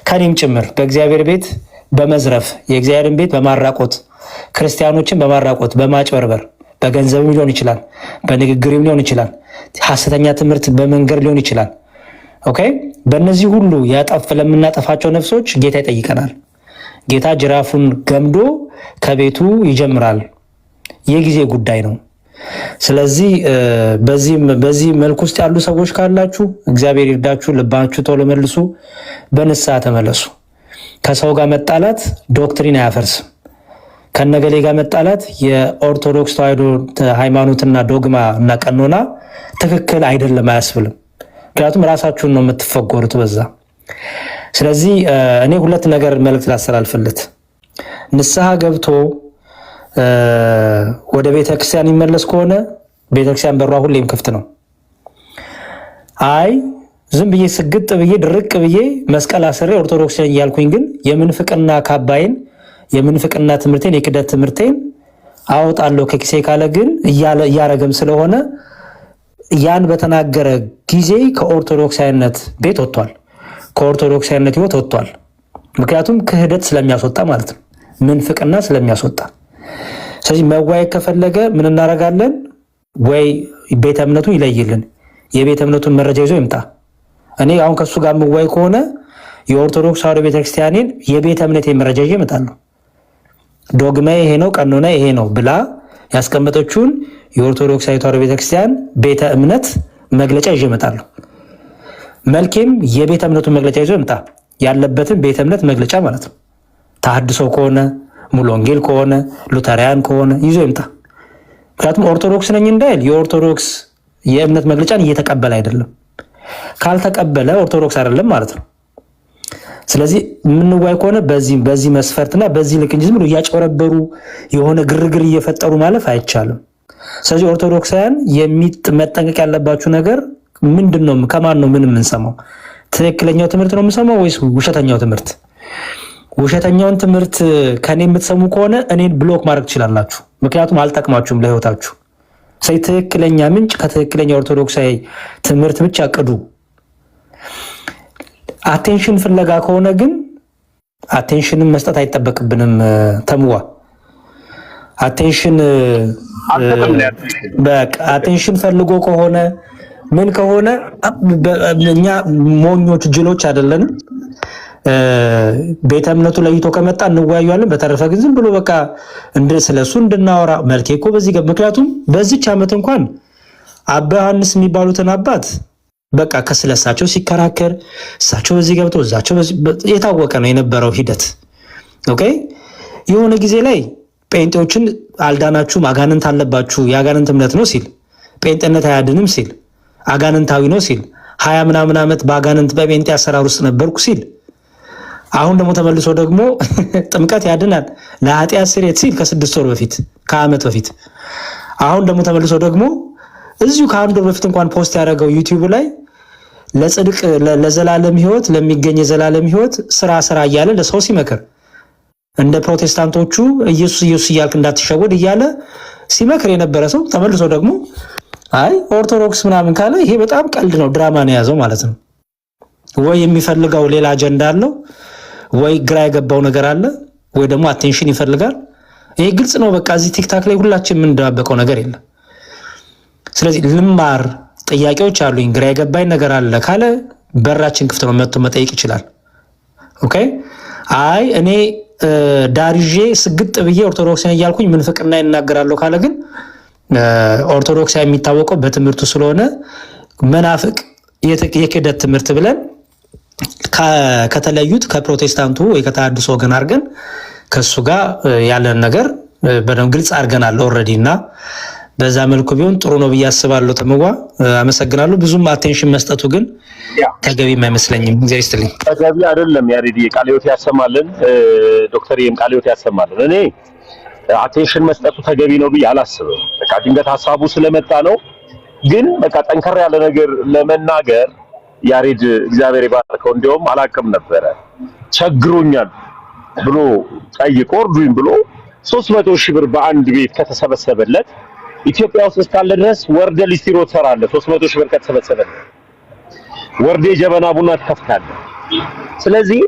ከኔም ጭምር በእግዚአብሔር ቤት በመዝረፍ የእግዚአብሔርን ቤት በማራቆት ክርስቲያኖችን በማራቆት በማጭበርበር በገንዘብም ሊሆን ይችላል፣ በንግግርም ሊሆን ይችላል፣ ሐሰተኛ ትምህርት በመንገር ሊሆን ይችላል። ኦኬ በእነዚህ ሁሉ ለምናጠፋቸው ነፍሶች ጌታ ይጠይቀናል። ጌታ ጅራፉን ገምዶ ከቤቱ ይጀምራል። የጊዜ ጉዳይ ነው። ስለዚህ በዚህ መልኩ ውስጥ ያሉ ሰዎች ካላችሁ እግዚአብሔር ይርዳችሁ፣ ልባችሁ ቶሎ መልሱ፣ በንስሐ ተመለሱ። ከሰው ጋር መጣላት ዶክትሪን አያፈርስም። ከነገሌ ጋር መጣላት የኦርቶዶክስ ተዋሕዶ ሃይማኖትና ዶግማ እና ቀኖና ትክክል አይደለም አያስብልም። ምክንያቱም ራሳችሁን ነው የምትፈጎሩት በዛ። ስለዚህ እኔ ሁለት ነገር መልእክት ላስተላልፍለት። ንስሐ ገብቶ ወደ ቤተክርስቲያን ይመለስ ከሆነ ቤተክርስቲያን በሯ ሁሌም ክፍት ነው። አይ ዝም ብዬ ስግጥ ብዬ ድርቅ ብዬ መስቀል አስሬ ኦርቶዶክስ እያልኩኝ ግን የምንፍቅና ካባይን የምንፍቅና ትምህርቴን የክደት ትምህርቴን አወጣለሁ ከኪሴ ካለ ግን እያረገም ስለሆነ ያን በተናገረ ጊዜ ከኦርቶዶክሳዊነት ቤት ወጥቷል፣ ከኦርቶዶክሳዊነት ህይወት ወጥቷል። ምክንያቱም ክህደት ስለሚያስወጣ ማለት ነው፣ ምንፍቅና ስለሚያስወጣ። ስለዚህ መዋየት ከፈለገ ምን እናደርጋለን? ወይ ቤተ እምነቱ ይለይልን፣ የቤተ እምነቱን መረጃ ይዞ ይምጣ። እኔ አሁን ከሱ ጋር የምዋይ ከሆነ የኦርቶዶክስ ተዋሕዶ ቤተክርስቲያኔን የቤተ እምነቴን መረጃ ይዤ እመጣለሁ። ዶግማ ይሄ ነው፣ ቀኖና ይሄ ነው ብላ ያስቀመጠችውን የኦርቶዶክስ ተዋሕዶ ቤተክርስቲያን ቤተ እምነት መግለጫ ይዤ እመጣለሁ። መልኬም የቤተ እምነቱን መግለጫ ይዞ ይምጣ፣ ያለበትን ቤተ እምነት መግለጫ ማለት ነው። ተሐድሶ ከሆነ ሙሉ ወንጌል ከሆነ ሉተሪያን ከሆነ ይዞ ይምጣ። ምክንያቱም ኦርቶዶክስ ነኝ እንዳይል የኦርቶዶክስ የእምነት መግለጫን እየተቀበለ አይደለም። ካልተቀበለ ኦርቶዶክስ አይደለም ማለት ነው። ስለዚህ የምንዋይ ከሆነ በዚህ መስፈርትና በዚህ ልክ እንጂ ዝም ብሎ እያጭበረበሩ የሆነ ግርግር እየፈጠሩ ማለፍ አይቻልም። ስለዚህ ኦርቶዶክሳውያን መጠንቀቅ ያለባችሁ ነገር ምንድነው? ከማን ነው ምን የምንሰማው? ትክክለኛው ትምህርት ነው የምንሰማው ወይስ ውሸተኛው ትምህርት? ውሸተኛውን ትምህርት ከኔ የምትሰሙ ከሆነ እኔን ብሎክ ማድረግ ትችላላችሁ። ምክንያቱም አልጠቅማችሁም ለህይወታችሁ። ስለዚህ ትክክለኛ ምንጭ ከትክክለኛ ኦርቶዶክሳዊ ትምህርት ብቻ ቅዱ። አቴንሽን ፍለጋ ከሆነ ግን አቴንሽንን መስጠት አይጠበቅብንም። ተምዋ አቴንሽን ፈልጎ ከሆነ ምን ከሆነ እኛ ሞኞች ጅሎች አይደለንም። ቤተ እምነቱ ለይቶ ከመጣ እንወያያለን። በተረፈ ግን ዝም ብሎ በቃ ስለሱ እንድናወራ መልኬ እኮ በዚህ ምክንያቱም በዚች ዓመት እንኳን አባ ዮሐንስ የሚባሉትን አባት በቃ ከስለሳቸው ሲከራከር እሳቸው በዚህ ገብቶ እዛቸው የታወቀ ነው የነበረው ሂደት። ኦኬ የሆነ ጊዜ ላይ ጴንጤዎችን አልዳናችሁም፣ አጋንንት አለባችሁ፣ የአጋንንት እምነት ነው ሲል፣ ጴንጤነት አያድንም ሲል፣ አጋንንታዊ ነው ሲል፣ 20 ምናምን ዓመት በአጋንንት በጴንጤ አሰራር ውስጥ ነበርኩ ሲል፣ አሁን ደግሞ ተመልሶ ደግሞ ጥምቀት ያድናል ለኃጢአት ስርየት ሲል ከ6 ወር በፊት ከዓመት በፊት አሁን ደግሞ ተመልሶ ደግሞ እዚሁ ከአንድ ወር በፊት እንኳን ፖስት ያደረገው ዩቲዩብ ላይ ለጽድቅ ለዘላለም ሕይወት ለሚገኝ የዘላለም ሕይወት ስራ እያለ ለሰው ሲመክር እንደ ፕሮቴስታንቶቹ ኢየሱስ እያልክ እንዳትሸወድ እያለ ሲመክር የነበረ ሰው ተመልሶ ደግሞ አይ ኦርቶዶክስ ምናምን ካለ ይሄ በጣም ቀልድ ነው፣ ድራማ ነው የያዘው ማለት ነው። ወይ የሚፈልገው ሌላ አጀንዳ አለው፣ ወይ ግራ የገባው ነገር አለ፣ ወይ ደግሞ አቴንሽን ይፈልጋል። ይሄ ግልጽ ነው። በቃ እዚህ ቲክታክ ላይ ሁላችን የምንደባበቀው ነገር የለም። ስለዚህ ልማር ጥያቄዎች አሉኝ፣ ግራ የገባኝ ነገር አለ ካለ በራችን ክፍት ነው፣ መጥቶ መጠየቅ ይችላል። ኦኬ አይ እኔ ዳርዤ ስግጥ ብዬ ኦርቶዶክስ ነኝ እያልኩኝ ምንፍቅና ይናገራለሁ ካለ ግን ኦርቶዶክስ የሚታወቀው በትምህርቱ ስለሆነ መናፍቅ የክህደት ትምህርት ብለን ከተለዩት ከፕሮቴስታንቱ ወይ ከተሐድሶ ወገን አድርገን ከሱ ጋር ያለን ነገር በደንብ ግልጽ አድርገናል ኦልሬዲ እና በዛ መልኩ ቢሆን ጥሩ ነው ብዬ አስባለሁ። ተመዋ አመሰግናለሁ። ብዙም አቴንሽን መስጠቱ ግን ተገቢም አይመስለኝም። እግዚአብሔር ይስጥልኝ። ተገቢ አይደለም። ያሬድ ቃለ ሕይወት ያሰማልን፣ ዶክተርዬም ቃለ ሕይወት ያሰማልን። እኔ አቴንሽን መስጠቱ ተገቢ ነው ብዬ አላስብም። በቃ ድንገት ሀሳቡ ስለመጣ ነው። ግን በቃ ጠንከር ያለ ነገር ለመናገር ያሬድ እግዚአብሔር ይባርከው እንዲያውም አላቅም ነበረ ቸግሮኛል ብሎ ጠይቆ እርዱኝ ብሎ 300 ሺህ ብር በአንድ ቤት ከተሰበሰበለት ኢትዮጵያ ውስጥ እስካለ ድረስ ወርደ ሊስትሮ ትሰራለህ። 300 ሺህ ብር ከተሰበሰበለት ወርደ ጀበና ቡና ትከፍታለህ። ስለዚህ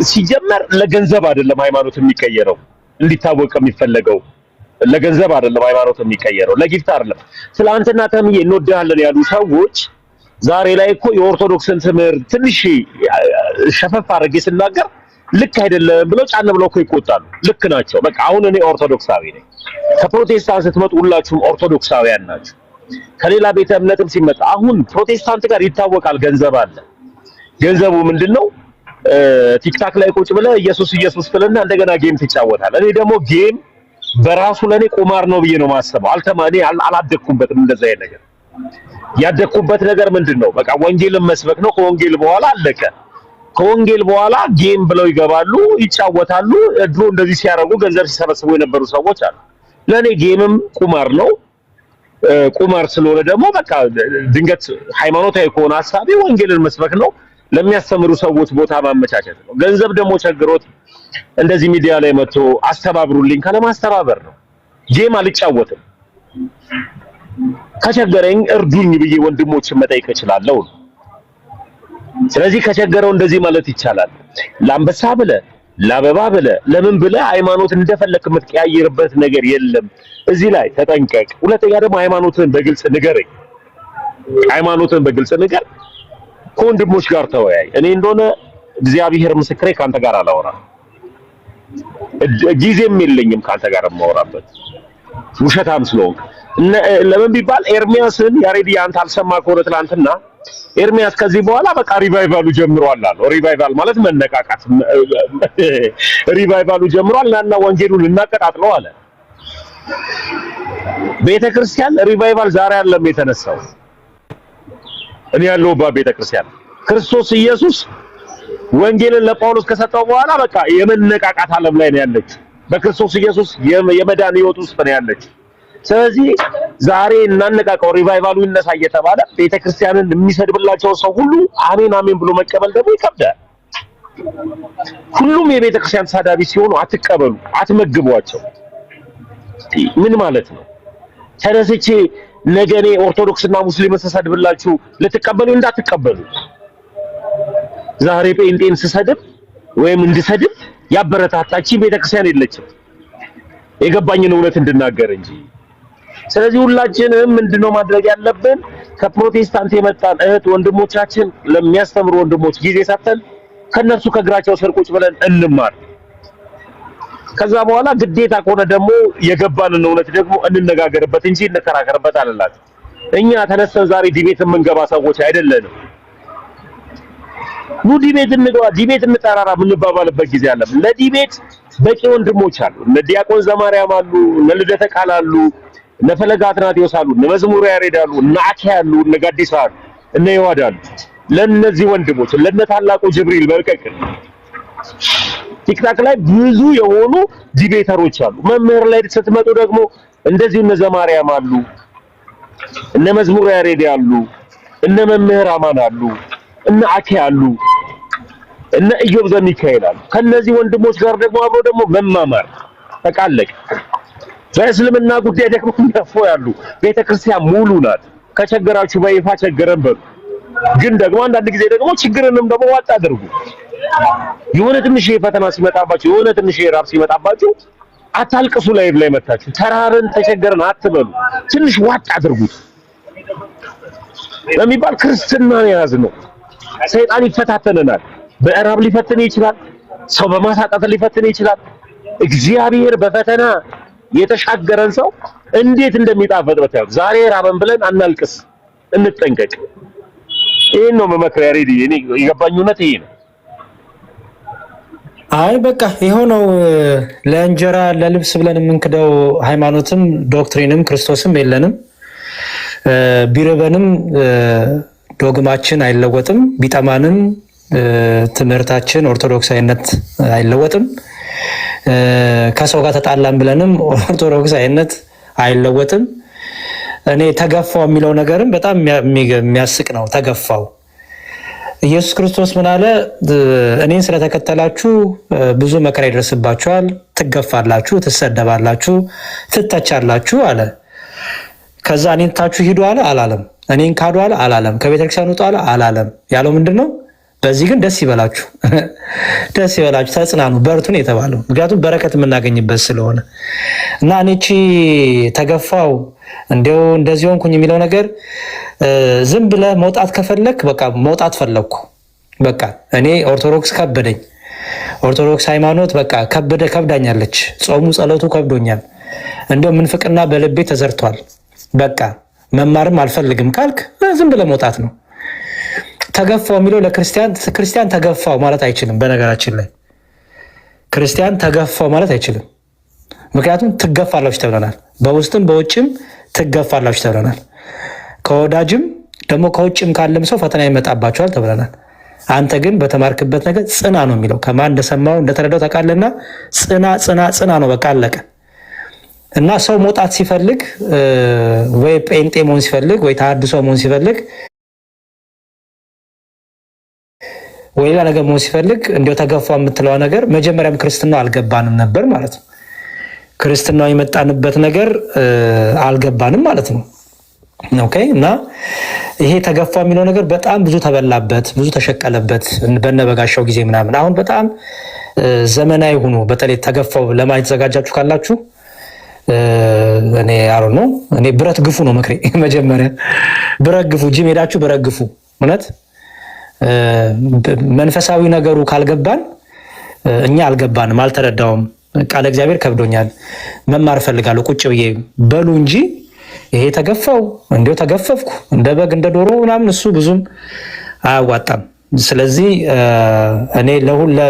ሲጀመር ለገንዘብ አይደለም ሃይማኖት የሚቀየረው፣ እንዲታወቅ የሚፈለገው ለገንዘብ አይደለም ሃይማኖት የሚቀየረው፣ ለጊፍት አይደለም። ትላንትና ተምዬ እንወዳለን ያሉ ሰዎች ዛሬ ላይ እኮ የኦርቶዶክስን ትምህርት ትንሽ ሸፈፍ አድርጌ ስናገር ልክ አይደለም ብለው ጫን ብለው እኮ ይቆጣሉ። ልክ ናቸው። በቃ አሁን እኔ ኦርቶዶክሳዊ ነኝ። ከፕሮቴስታንት ስትመጡ ሁላችሁም ኦርቶዶክሳውያን ናችሁ። ከሌላ ቤተ እምነትም ሲመጣ አሁን ፕሮቴስታንት ጋር ይታወቃል፣ ገንዘብ አለ። ገንዘቡ ምንድነው? ቲክታክ ላይ ቁጭ ብለህ ኢየሱስ ትልና እንደገና ጌም ትጫወታለህ። እኔ ደግሞ ጌም በራሱ ለኔ ቁማር ነው ብዬ ነው የማስበው። አላደኩበትም እንደዛ አይነት ነገር። ያደኩበት ነገር ምንድነው? በቃ ወንጌልን መስበክ ነው። ከወንጌል በኋላ አለቀ። ከወንጌል በኋላ ጌም ብለው ይገባሉ፣ ይጫወታሉ። ድሮ እንደዚህ ሲያደርጉ ገንዘብ ሲሰበስቡ የነበሩ ሰዎች አሉ። ለኔ ጌምም ቁማር ነው። ቁማር ስለሆነ ደግሞ በቃ ድንገት ሃይማኖታዊ ከሆነ ሐሳቤ ወንጌልን መስበክ ነው። ለሚያስተምሩ ሰዎች ቦታ ማመቻቸት ነው። ገንዘብ ደግሞ ቸግሮት እንደዚህ ሚዲያ ላይ መጥቶ አስተባብሩልኝ ካለ ማስተባበር ነው። ጌም አልጫወትም። ከቸገረኝ እርዱኝ ብዬ ወንድሞችን መጠየቅ እችላለሁ። ስለዚህ ከቸገረው እንደዚህ ማለት ይቻላል። ለአንበሳ ብለ ለአበባ ብለ ለምን ብለ ሃይማኖት እንደፈለክ የምትቀያየርበት ነገር የለም። እዚህ ላይ ተጠንቀቅ። ሁለተኛ ደግሞ ሃይማኖትን በግልጽ ንገረኝ። ሃይማኖትን በግልጽ ንገር። ከወንድሞች ጋር ተወያይ። እኔ እንደሆነ እግዚአብሔር ምስክሬ ካንተ ጋር አላወራም፣ ጊዜም የለኝም ካንተ ጋር የማወራበት። ውሸታም ስለሆንክ ለምን ቢባል ኤርሚያስን ያሬድ አንተ አልሰማ ከሆነ ትላንትና ኤርሚያስ ከዚህ በኋላ በቃ ሪቫይቫሉ ጀምሯል አለ። ሪቫይቫል ማለት መነቃቃት፣ ሪቫይቫሉ ጀምሯል እና ወንጌሉን እናቀጣጥለው አለ። ቤተክርስቲያን ሪቫይቫል ዛሬ አይደለም የተነሳው። እኔ ያለሁባት ቤተክርስቲያን ክርስቶስ ኢየሱስ ወንጌልን ለጳውሎስ ከሰጠው በኋላ በቃ የመነቃቃት ዓለም ላይ ነው ያለች። በክርስቶስ ኢየሱስ የመዳን ሕይወት ውስጥ ነው ያለች። ስለዚህ ዛሬ እናነቃቀው፣ ሪቫይቫሉ ይነሳ እየተባለ ቤተክርስቲያንን የሚሰድብላቸው ሰው ሁሉ አሜን አሜን ብሎ መቀበል ደግሞ ይከብዳል። ሁሉም የቤተክርስቲያን ተሳዳቢ ሲሆኑ አትቀበሉ፣ አትመግቧቸው። ምን ማለት ነው? ተነስቼ ነገ እኔ ኦርቶዶክስና ሙስሊምን ስሰድብላችሁ ልትቀበሉ እንዳትቀበሉ። ዛሬ ጴንጤን ስሰድብ ወይም እንድሰድብ ያበረታታችኝ ቤተክርስቲያን የለችም፣ የገባኝን እውነት እንድናገር እንጂ። ስለዚህ ሁላችንም ምንድነው ማድረግ ያለብን? ከፕሮቴስታንት የመጣን እህት ወንድሞቻችን ለሚያስተምሩ ወንድሞች ጊዜ ሰጥተን ከነሱ ከእግራቸው ስር ቁጭ ብለን እንማር። ከዛ በኋላ ግዴታ ከሆነ ደግሞ የገባንን እውነት ደግሞ እንነጋገርበት እንጂ እንከራከርበት አለላችሁ። እኛ ተነስተን ዛሬ ዲቤት የምንገባ ሰዎች አይደለንም። ኑ ዲቤት እንግባ፣ ዲቤት እንጠራራ የምንባባልበት ጊዜ አለ። ለዲቤት በቂ ወንድሞች አሉ። እነ ዲያቆን ዘማርያም አሉ፣ እነ ልደተ ቃል አሉ፣ እነ ፈለገ አትናቴዎስ አሉ፣ እነ መዝሙር ያሬድ አሉ፣ እነ አኪያ አሉ፣ እነ ጋዲሳ አሉ፣ እነ ይዋድ አሉ። ለነዚህ ወንድሞች ለነ ታላቁ ጅብሪል በርቀቅ ቲክታክ ላይ ብዙ የሆኑ ዲቤተሮች አሉ። መምህር ላይ ስትመጡ ደግሞ እንደዚሁ እነ ዘማርያም አሉ፣ እነ መዝሙር ያሬድ አሉ፣ እነ መምህር አማን አሉ፣ እነ አኪያ አሉ፣ እነ ኢዮብ ዘሚካኤል አሉ። ከነዚህ ወንድሞች ጋር ደግሞ አብሮ ደግሞ መማማር ተቃለቀ። በእስልምና ጉዳይ ደግሞ ነፎ ያሉ ቤተክርስቲያን ሙሉ ናት። ከቸገራችሁ በይፋ ቸገረን በሉ። ግን ደግሞ አንዳንድ ጊዜ ደግሞ ችግርንም ደግሞ ዋጥ አድርጉ። የሆነ ትንሽ ፈተና ሲመጣባችሁ፣ የሆነ ትንሽ ራብ ሲመጣባችሁ አታልቅሱ። ላይ መታችሁ ተራርን ተቸገረን አትበሉ። ትንሽ ዋጥ አድርጉት በሚባል ክርስትናን የያዝነው። ሰይጣን ይፈታተነናል። በእራብ ሊፈትን ይችላል። ሰው በማሳጣት ሊፈትን ይችላል። እግዚአብሔር በፈተና የተሻገረን ሰው እንዴት እንደሚጣፈጥ በታዩ። ዛሬ ራበን ብለን አናልቅስ፣ እንጠንቀቅ። ይሄን ነው መመክር ያሬዲ። እኔ የገባኝ እውነት ይሄ ነው። አይ በቃ ይኸው ነው። ለእንጀራ ለልብስ ብለን የምንክደው ሃይማኖትም ዶክትሪንም ክርስቶስም የለንም። ቢርበንም ዶግማችን አይለወጥም። ቢጠማንም ትምህርታችን ኦርቶዶክሳዊነት አይለወጥም። ከሰው ጋር ተጣላን ብለንም ኦርቶዶክሳዊነት አይለወጥም። እኔ ተገፋው የሚለው ነገርም በጣም የሚያስቅ ነው። ተገፋው ኢየሱስ ክርስቶስ ምን አለ? እኔን ስለተከተላችሁ ብዙ መከራ ይደርስባችኋል፣ ትገፋላችሁ፣ ትሰደባላችሁ፣ ትተቻላችሁ አለ። ከዛ እኔን ታችሁ ሂዱ አለ አላለም? እኔን ካዱ አለ አላለም? ከቤተክርስቲያን ውጡ አለ አላለም? ያለው ምንድን ነው? በዚህ ግን ደስ ይበላችሁ፣ ደስ ይበላችሁ፣ ተጽናኑ፣ በርቱን የተባለው ምክንያቱም በረከት የምናገኝበት ስለሆነ እና እኔቺ ተገፋው እንዲያው እንደዚህ ሆንኩኝ የሚለው ነገር ዝም ብለህ መውጣት ከፈለክ በቃ መውጣት ፈለግኩ። በቃ እኔ ኦርቶዶክስ ከበደኝ፣ ኦርቶዶክስ ሃይማኖት በቃ ከብዳኛለች፣ ጾሙ ጸሎቱ ከብዶኛል፣ እንደው ምንፍቅና በልቤ ተዘርቷል፣ በቃ መማርም አልፈልግም ካልክ ዝም ብለህ መውጣት ነው። ተገፋው የሚለው ክርስቲያን ተገፋው ማለት አይችልም። በነገራችን ላይ ክርስቲያን ተገፋው ማለት አይችልም። ምክንያቱም ትገፋላችሁ ተብለናል። በውስጥም በውጭም ትገፋላችሁ ተብለናል። ከወዳጅም ደግሞ ከውጭም ካለም ሰው ፈተና ይመጣባቸዋል ተብለናል። አንተ ግን በተማርክበት ነገር ጽና ነው የሚለው። ከማን እንደሰማው እንደተረዳው ታውቃለና ጽና ጽና ጽና ነው በቃ አለቀ። እና ሰው መውጣት ሲፈልግ ወይ ጴንጤ መሆን ሲፈልግ ወይ ተሐድሶ መሆን ሲፈልግ ወይ ሌላ ነገር መሆን ሲፈልግ እንዲያው ተገፋ የምትለው ነገር መጀመሪያም ክርስትናው አልገባንም ነበር ማለት ነው። ክርስትናው የመጣንበት ነገር አልገባንም ማለት ነው። ኦኬ። እና ይሄ ተገፋ የሚለው ነገር በጣም ብዙ ተበላበት፣ ብዙ ተሸቀለበት በነበጋሻው ጊዜ ምናምን። አሁን በጣም ዘመናዊ ሆኖ በተለይ ተገፋው ለማየት ተዘጋጃችሁ ካላችሁ እኔ አሮ ነው እኔ ብረት ግፉ ነው ምክሬ። መጀመሪያ ብረት ግፉ፣ ጂም ሄዳችሁ ብረት ግፉ። እውነት መንፈሳዊ ነገሩ ካልገባን እኛ አልገባንም፣ አልተረዳውም። ቃለ እግዚአብሔር ከብዶኛል መማር ፈልጋለሁ ቁጭ ብዬ በሉ እንጂ ይሄ ተገፋው እንዴው ተገፈፍኩ እንደ በግ እንደ ዶሮ ምናምን እሱ ብዙም አያዋጣም። ስለዚህ እኔ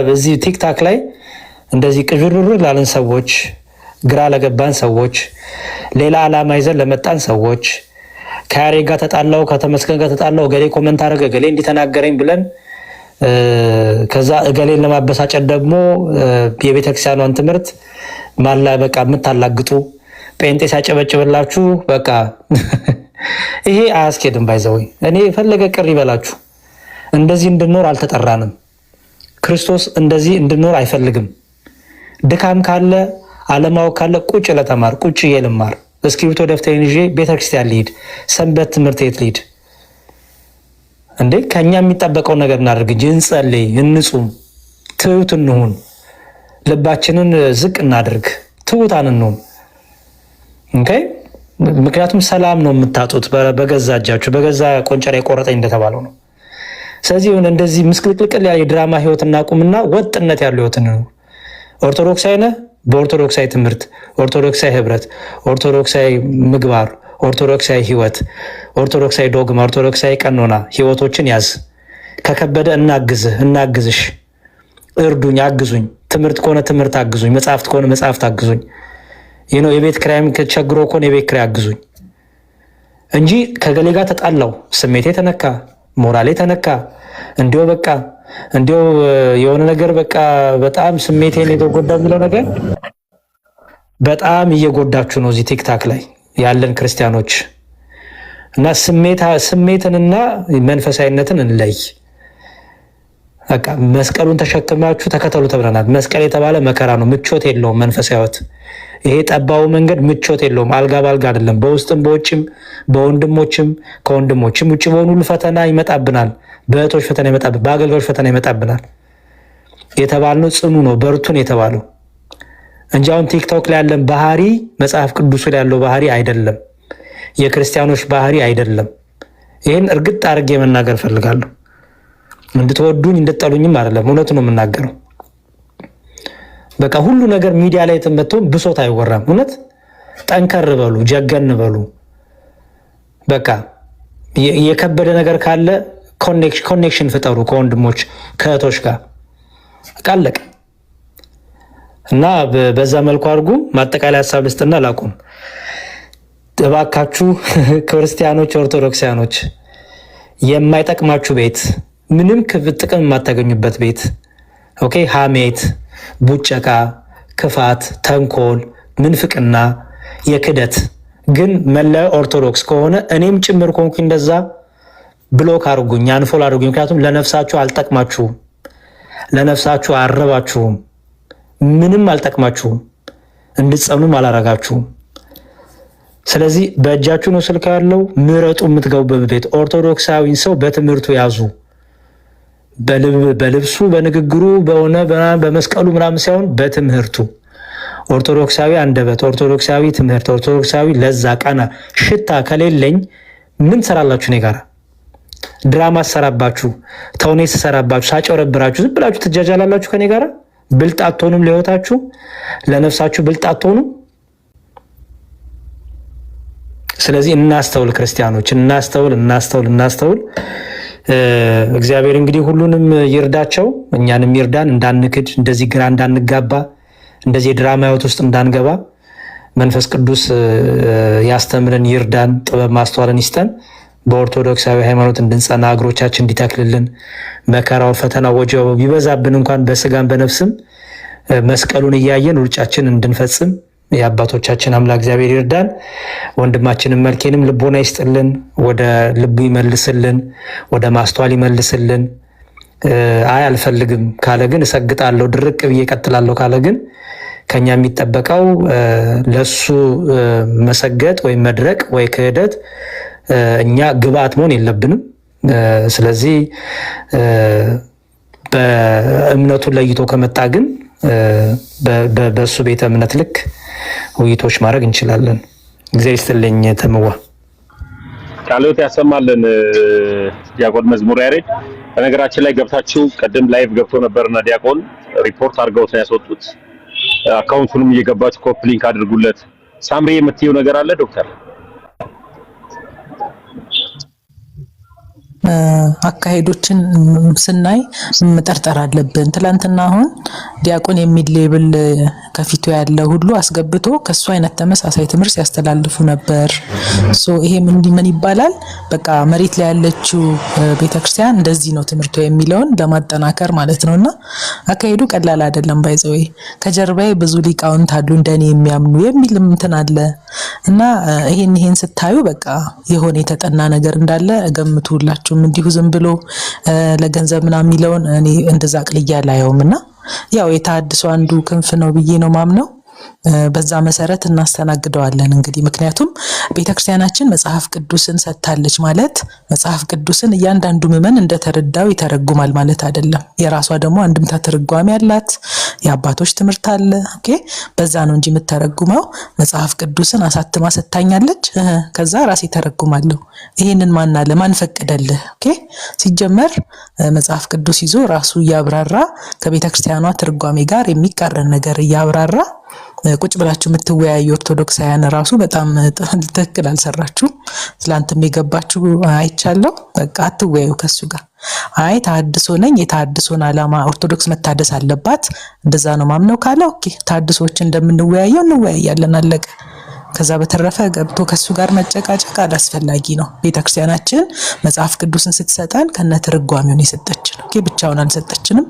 ለዚህ ቲክታክ ላይ እንደዚህ ቅዥርር ላለን ሰዎች፣ ግራ ለገባን ሰዎች፣ ሌላ ዓላማ ይዘን ለመጣን ሰዎች ከያሬ ጋር ተጣላው ከተመስገን ጋር ተጣላው ገሌ ኮሜንት አደረገ ገሌ እንዲተናገረኝ ብለን ከዛ ገሌን ለማበሳጨት ደግሞ የቤተክርስቲያኗን ትምህርት ማላ በቃ የምታላግጡ ጴንጤ ሲያጨበጭብላችሁ በቃ ይሄ አያስኬድም። ባይዘው እኔ ፈለገ ቅር ይበላችሁ እንደዚህ እንድንኖር አልተጠራንም። ክርስቶስ እንደዚህ እንድንኖር አይፈልግም። ድካም ካለ አለማወቅ ካለ ቁጭ ለተማር ቁጭ የልማር እስክሪብቶ ደፍተሬን ይዤ ቤተክርስቲያን ልሂድ፣ ሰንበት ትምህርት ቤት ልሂድ። እንዴ ከኛ የሚጠበቀው ነገር እናድርግ እንጂ እንጸልይ፣ እንጹም፣ ትሁት እንሁን፣ ልባችንን ዝቅ እናድርግ፣ ትሁታን እንሁን። ኦኬ ምክንያቱም ሰላም ነው የምታጡት በገዛ እጃችሁ በገዛ ቆንጨራ የቆረጠኝ እንደተባለው ነው። ስለዚህ እንደዚህ ምስቅልቅል ያለ የድራማ ህይወት እናቁምና ወጥነት ያለው ህይወት ነው። ኦርቶዶክሳዊ ነህ፣ በኦርቶዶክሳዊ ትምህርት፣ ኦርቶዶክሳዊ ህብረት፣ ኦርቶዶክሳዊ ምግባር፣ ኦርቶዶክሳዊ ህይወት፣ ኦርቶዶክሳዊ ዶግማ፣ ኦርቶዶክሳዊ ቀኖና ህይወቶችን ያዝ። ከከበደ እናግዝሽ፣ እርዱኝ፣ አግዙኝ። ትምህርት ከሆነ ትምህርት አግዙኝ፣ መጽሐፍት ከሆነ መጽሐፍት አግዙኝ። የቤት ኪራይም ከቸግሮ ከሆነ የቤት ኪራይ አግዙኝ እንጂ ከገሌ ጋር ተጣላው ስሜቴ ተነካ ሞራሌ ተነካ እንዲው በቃ እንዲው የሆነ ነገር በቃ በጣም ስሜቴን የተጎዳ ብለው ነገር በጣም እየጎዳችሁ ነው እዚህ ቲክታክ ላይ ያለን ክርስቲያኖች እና ስሜትንና መንፈሳዊነትን እንለይ። በቃ መስቀሉን ተሸክማችሁ ተከተሉ ተብለናል። መስቀል የተባለ መከራ ነው፣ ምቾት የለውም። መንፈሳዊ ሕይወት ይሄ ጠባው መንገድ ምቾት የለውም። አልጋ ባልጋ አይደለም። በውስጥም በውጭም በወንድሞችም ከወንድሞችም ውጭ በሆኑ ሁሉ ፈተና ይመጣብናል። በእህቶች ፈተና ይመጣብናል፣ በአገልጋዮች ፈተና ይመጣብናል። የተባልነው ጽኑ ነው፣ በርቱን የተባለው እንጂ አሁን ቲክቶክ ላይ ያለን ባህሪ መጽሐፍ ቅዱስ ላይ ያለው ባህሪ አይደለም፣ የክርስቲያኖች ባህሪ አይደለም። ይህን እርግጥ አድርጌ መናገር ፈልጋለሁ። እንድትወዱኝ እንድትጠሉኝም አይደለም፣ እውነቱ ነው የምናገረው። በቃ ሁሉ ነገር ሚዲያ ላይ ተመጥቶ ብሶት አይወራም። እውነት ጠንከር በሉ፣ ጀገን በሉ። በቃ የከበደ ነገር ካለ ኮኔክሽን ፍጠሩ ከወንድሞች ከእህቶች ጋር ቃለቀ እና በዛ መልኩ አድርጉ። ማጠቃለያ ሀሳብ ልስጥና ላቁም። እባካችሁ ክርስቲያኖች፣ ኦርቶዶክሳኖች የማይጠቅማችሁ ቤት፣ ምንም ጥቅም የማታገኙበት ቤት፣ ኦኬ፣ ሐሜት፣ ቡጨቃ፣ ክፋት፣ ተንኮል፣ ምንፍቅና፣ የክደት ግን መለያ ኦርቶዶክስ ከሆነ እኔም ጭምር ኮንኩ እንደዛ ብሎክ አድርጉኝ፣ አንፎል አድርጉኝ። ምክንያቱም ለነፍሳችሁ አልጠቅማችሁም፣ ለነፍሳችሁ አረባችሁም፣ ምንም አልጠቅማችሁም፣ እንድትጸኑም አላረጋችሁም። ስለዚህ በእጃችሁ ነው ስልክ ያለው፣ ምረጡ የምትገቡበት ቤት። ኦርቶዶክሳዊ ሰው በትምህርቱ ያዙ፣ በልብሱ በንግግሩ በሆነ በመስቀሉ ምናምን ሳይሆን በትምህርቱ። ኦርቶዶክሳዊ አንደበት፣ ኦርቶዶክሳዊ ትምህርት፣ ኦርቶዶክሳዊ ለዛ ቃና ሽታ ከሌለኝ ምን ሰራላችሁ? እኔ ጋራ ድራማ ሰራባችሁ፣ ተውኔት ሰራባችሁ፣ ሳጨረብራችሁ ዝም ብላችሁ ትጃጃላላችሁ ከኔ ጋራ። ብልጥ አትሆኑም፣ ለህይወታችሁ ለነፍሳችሁ ብልጥ አትሆኑም። ስለዚህ እናስተውል ክርስቲያኖች፣ እናስተውል። እግዚአብሔር እንግዲህ ሁሉንም ይርዳቸው፣ እኛንም ይርዳን። እንዳንክድ፣ እንደዚህ ግራ እንዳንጋባ፣ እንደዚህ የድራማ ህይወት ውስጥ እንዳንገባ መንፈስ ቅዱስ ያስተምረን፣ ይርዳን፣ ጥበብ ማስተዋልን ይስጠን። በኦርቶዶክሳዊ ሃይማኖት እንድንጸና እግሮቻችን እንዲተክልልን፣ መከራው ፈተና ወጀው ቢበዛብን እንኳን በስጋም በነፍስም መስቀሉን እያየን ሩጫችን እንድንፈጽም የአባቶቻችን አምላክ እግዚአብሔር ይርዳን። ወንድማችንን መልኬንም ልቦና ይስጥልን፣ ወደ ልቡ ይመልስልን፣ ወደ ማስተዋል ይመልስልን። አይ አልፈልግም ካለ ግን እሰግጣለሁ፣ ድርቅ ብዬ እቀጥላለሁ ካለ ግን ከኛ የሚጠበቀው ለሱ መሰገጥ ወይ መድረቅ ወይ ክህደት እኛ ግብአት መሆን የለብንም። ስለዚህ በእምነቱን ለይቶ ከመጣ ግን በሱ ቤተ እምነት ልክ ውይይቶች ማድረግ እንችላለን። እግዚአብሔር ይስጥልኝ። ተመዋ ቃሎት ያሰማልን። ዲያቆን መዝሙር ያሬድ በነገራችን ላይ ገብታችሁ ቀደም ላይቭ ገብቶ ነበርና ዲያቆን ሪፖርት አድርገውት ነው ያስወጡት። አካውንቱንም እየገባችሁ ኮፒ ሊንክ አድርጉለት። ሳምሪ የምትየው ነገር አለ ዶክተር? አካሄዶችን ስናይ መጠርጠር አለብን። ትላንትና አሁን ዲያቆን የሚል ሌብል ከፊቱ ያለ ሁሉ አስገብቶ ከሱ አይነት ተመሳሳይ ትምህርት ሲያስተላልፉ ነበር። ይሄ ምን ይባላል? በቃ መሬት ላይ ያለችው ቤተክርስቲያን እንደዚህ ነው ትምህርቱ የሚለውን ለማጠናከር ማለት ነውና አካሄዱ ቀላል አይደለም። ባይዘው ከጀርባዬ ብዙ ሊቃውንት አሉ እንደኔ የሚያምኑ የሚል እንትን አለ እና ይሄን ስታዩ በቃ የሆነ የተጠና ነገር እንዳለ ገምቱላችሁ። እንዲሁ ዝም ብሎ ለገንዘብ ምናምን የሚለውን እኔ እንደዛ አቅልያ ላየውምና ያው የተሐድሶ አንዱ ክንፍ ነው ብዬ ነው ማምነው። በዛ መሰረት እናስተናግደዋለን። እንግዲህ ምክንያቱም ቤተክርስቲያናችን መጽሐፍ ቅዱስን ሰጥታለች ማለት መጽሐፍ ቅዱስን እያንዳንዱ ምዕመን እንደተረዳው ይተረጉማል ማለት አይደለም። የራሷ ደግሞ አንድምታ ትርጓሜ አላት፣ የአባቶች ትምህርት አለ። ኦኬ፣ በዛ ነው እንጂ የምተረጉመው መጽሐፍ ቅዱስን አሳትማ ሰጥታኛለች ከዛ ራሴ ተረጉማለሁ። ይሄንን ማን ፈቀደልህ? ኦኬ፣ ሲጀመር መጽሐፍ ቅዱስ ይዞ ራሱ እያብራራ ከቤተክርስቲያኗ ትርጓሜ ጋር የሚቃረን ነገር እያብራራ ቁጭ ብላችሁ የምትወያዩ ኦርቶዶክሳውያን ራሱ በጣም ትክክል አልሰራችሁም። ትላንትም የገባችሁ አይቻለሁ። በቃ አትወያዩ ከሱ ጋር። አይ ተሐድሶ ነኝ፣ የተሐድሶን ዓላማ ኦርቶዶክስ መታደስ አለባት እንደዛ ነው ማምነው ካለ ኦኬ፣ ተሐድሶች እንደምንወያየው እንወያያለን፣ አለቀ። ከዛ በተረፈ ገብቶ ከሱ ጋር መጨቃጨቅ አላስፈላጊ ነው። ቤተክርስቲያናችን መጽሐፍ ቅዱስን ስትሰጠን ከነትርጓሜው ነው የሰጠችን። ኦኬ፣ ብቻውን አልሰጠችንም።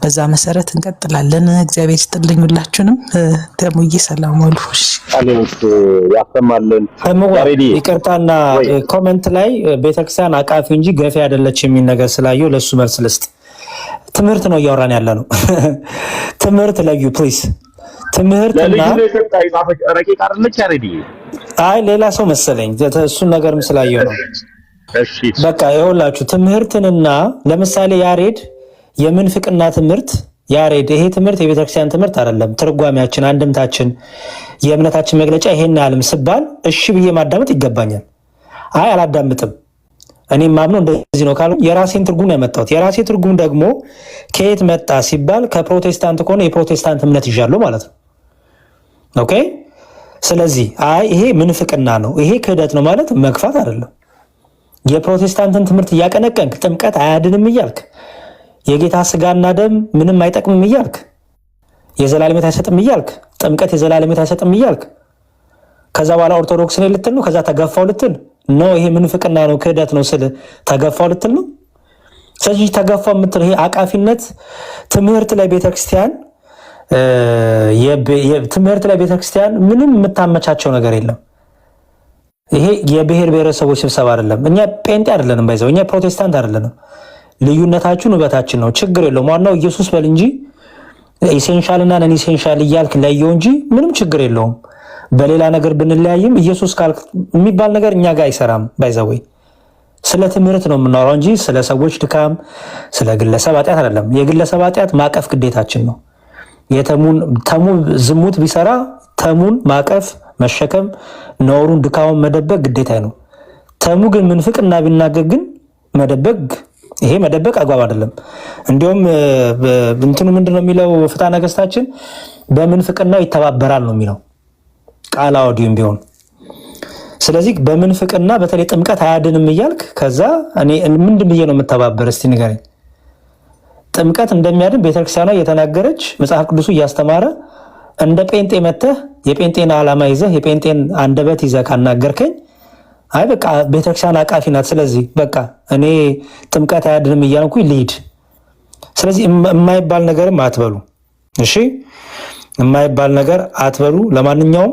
በዛ መሰረት እንቀጥላለን። እግዚአብሔር ይስጥልኝ ሁላችሁንም። ተሙዬ ሰላም ዋሉ። አለንስ ያሰማልን። ይቅርታና ኮሜንት ላይ ቤተክርስቲያን አቃፊ እንጂ ገፊ አይደለች የሚል ነገር ስላየው ለሱ መልስ ልስጥ። ትምህርት ነው እያወራን ያለ ነው። ትምህርት ለዩ ፕሊዝ። ትምህርትና ረቂቅ አይደለች ያሬዲ። አይ ሌላ ሰው መሰለኝ እሱን ነገርም ስላየው ነው። እሺ በቃ ይኸውላችሁ ትምህርትንና ለምሳሌ ያሬድ የምንፍቅና ትምህርት ያሬድ ይሄ ትምህርት የቤተክርስቲያን ትምህርት አይደለም፣ ትርጓሜያችን፣ አንድምታችን፣ የእምነታችን መግለጫ ይሄን ያህልም ስባል እሺ ብዬ ማዳመጥ ይገባኛል። አይ አላዳምጥም እኔም ማምነው እንደዚህ ነው ካሉ የራሴን ትርጉም ነው ያመጣሁት። የራሴ ትርጉም ደግሞ ከየት መጣ ሲባል ከፕሮቴስታንት ከሆነ የፕሮቴስታንት እምነት ይዣለሁ ማለት ነው። ኦኬ፣ ስለዚህ አይ ይሄ ምንፍቅና ነው ይሄ ክህደት ነው ማለት መግፋት አይደለም። የፕሮቴስታንትን ትምህርት እያቀነቀንክ ጥምቀት አያድንም እያልክ የጌታ ስጋና ደም ምንም አይጠቅምም እያልክ የዘላለም ሕይወት አይሰጥም እያልክ ጥምቀት የዘላለም ሕይወት አይሰጥም እያልክ ከዛ በኋላ ኦርቶዶክስ ነኝ ልትል ነው። ከዛ ተገፋው ልትል ነው። ይሄ ምንፍቅና ነው ክህደት ነው ስል ተገፋው ልትል ነው። ስለዚህ ተገፋው የምትል ይሄ አቃፊነት ትምህርት ላይ ቤተክርስቲያን ትምህርት ላይ ቤተክርስቲያን ምንም የምታመቻቸው ነገር የለም። ይሄ የብሔር ብሔረሰቦች ስብሰባ አይደለም። እኛ ጴንጤ አይደለንም፣ ባይዘው እኛ ፕሮቴስታንት አይደለንም። ልዩነታችን ውበታችን ነው። ችግር የለውም። ዋናው ኢየሱስ በል እንጂ ኢሴንሻልና ነን ኢሴንሻል እያልክ ለየው እንጂ ምንም ችግር የለውም። በሌላ ነገር ብንለያይም ኢየሱስ ካልክ የሚባል ነገር እኛ ጋር አይሰራም። ባይዘው ስለ ትምህርት ነው የምናወራው እንጂ ስለ ሰዎች ድካም፣ ስለ ግለሰብ ኃጢአት አይደለም። የግለሰብ ኃጢአት ማቀፍ ግዴታችን ነው። ተሙ ዝሙት ቢሰራ ተሙን ማቀፍ መሸከም፣ ነውሩን ድካሙን መደበቅ ግዴታ ነው። ተሙ ግን ምንፍቅና ቢናገር ግን መደበቅ አግባብ አይደለም። እንዲሁም እንትኑ ምንድነው የሚለው ፍትሐ ነገሥታችን በምንፍቅናው ይተባበራል ነው የሚለው ቃል አውዲም ቢሆን። ስለዚህ በምንፍቅና በተለይ ጥምቀት አያድንም እያልክ ከዛ እኔ ምንድን ብዬ ነው የምተባበር? እስቲ ንገረኝ። ጥምቀት እንደሚያድን ቤተክርስቲያኗ እየተናገረች መጽሐፍ ቅዱሱ እያስተማረ እንደ ጴንጤ መተህ የጴንጤን ዓላማ ይዘህ የጴንጤን አንደበት ይዘህ ካናገርከኝ አይ በቃ ቤተክርስቲያን አቃፊ ናት፣ ስለዚህ በቃ እኔ ጥምቀት አያድንም እያልኩ ልሂድ። ስለዚህ የማይባል ነገርም አትበሉ። እሺ የማይባል ነገር አትበሉ። ለማንኛውም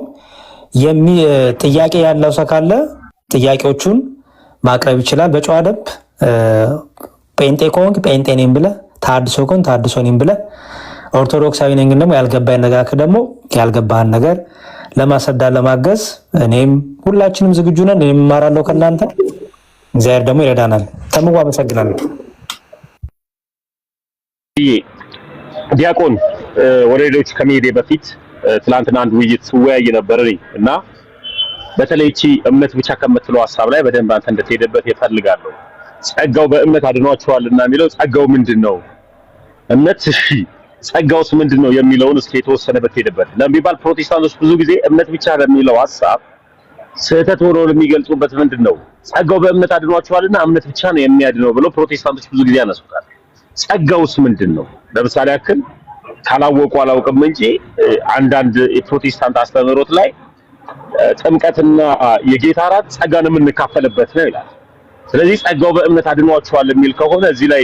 ጥያቄ ያለው ሰው ካለ ጥያቄዎቹን ማቅረብ ይችላል በጨዋ ደንብ። ጴንጤ ከሆንክ ጴንጤ ነኝ ብለህ፣ ተሐድሶ ከሆንክ ተሐድሶ ነኝ ብለህ፣ ኦርቶዶክሳዊ ነኝ ደግሞ ያልገባኝ ነገር ደግሞ ያልገባህን ነገር ለማስረዳት ለማገዝ እኔም ሁላችንም ዝግጁ ነን። እኔም እማራለሁ ከእናንተ፣ እግዚአብሔር ደግሞ ይረዳናል። ተምዋ አመሰግናለሁ። ዲያቆን ወደ ሌሎች ከመሄዴ በፊት ትላንትና አንድ ውይይት ስወያይ ነበር እና በተለይ እቺ እምነት ብቻ ከምትለው ሐሳብ ላይ በደንብ አንተ እንድትሄድበት ይፈልጋለሁ። ጸጋው በእምነት አድኗቸዋልና የሚለው ጸጋው ምንድነው? እምነት እሺ ጸጋውስ ምንድነው የሚለውን እስኪ የተወሰነ በትሄድበት ለሚባል ፕሮቴስታንቶች ብዙ ጊዜ እምነት ብቻ ለሚለው ሐሳብ ስህተት ሆኖ የሚገልጹበት ምንድነው ጸጋው በእምነት አድኗቸዋልና እምነት ብቻ ነው የሚያድነው ብለው ፕሮቴስታንቶች ብዙ ጊዜ ያነሱታል። ጸጋውስ ምንድነው? ለምሳሌ ያክል ካላወቁ አላውቅም እንጂ አንዳንድ የፕሮቴስታንት አስተምህሮት ላይ ጥምቀትና የጌታ እራት ጸጋን የምንካፈልበት ነው ይላል። ስለዚህ ጸጋው በእምነት አድኗቸዋል የሚል ከሆነ እዚህ ላይ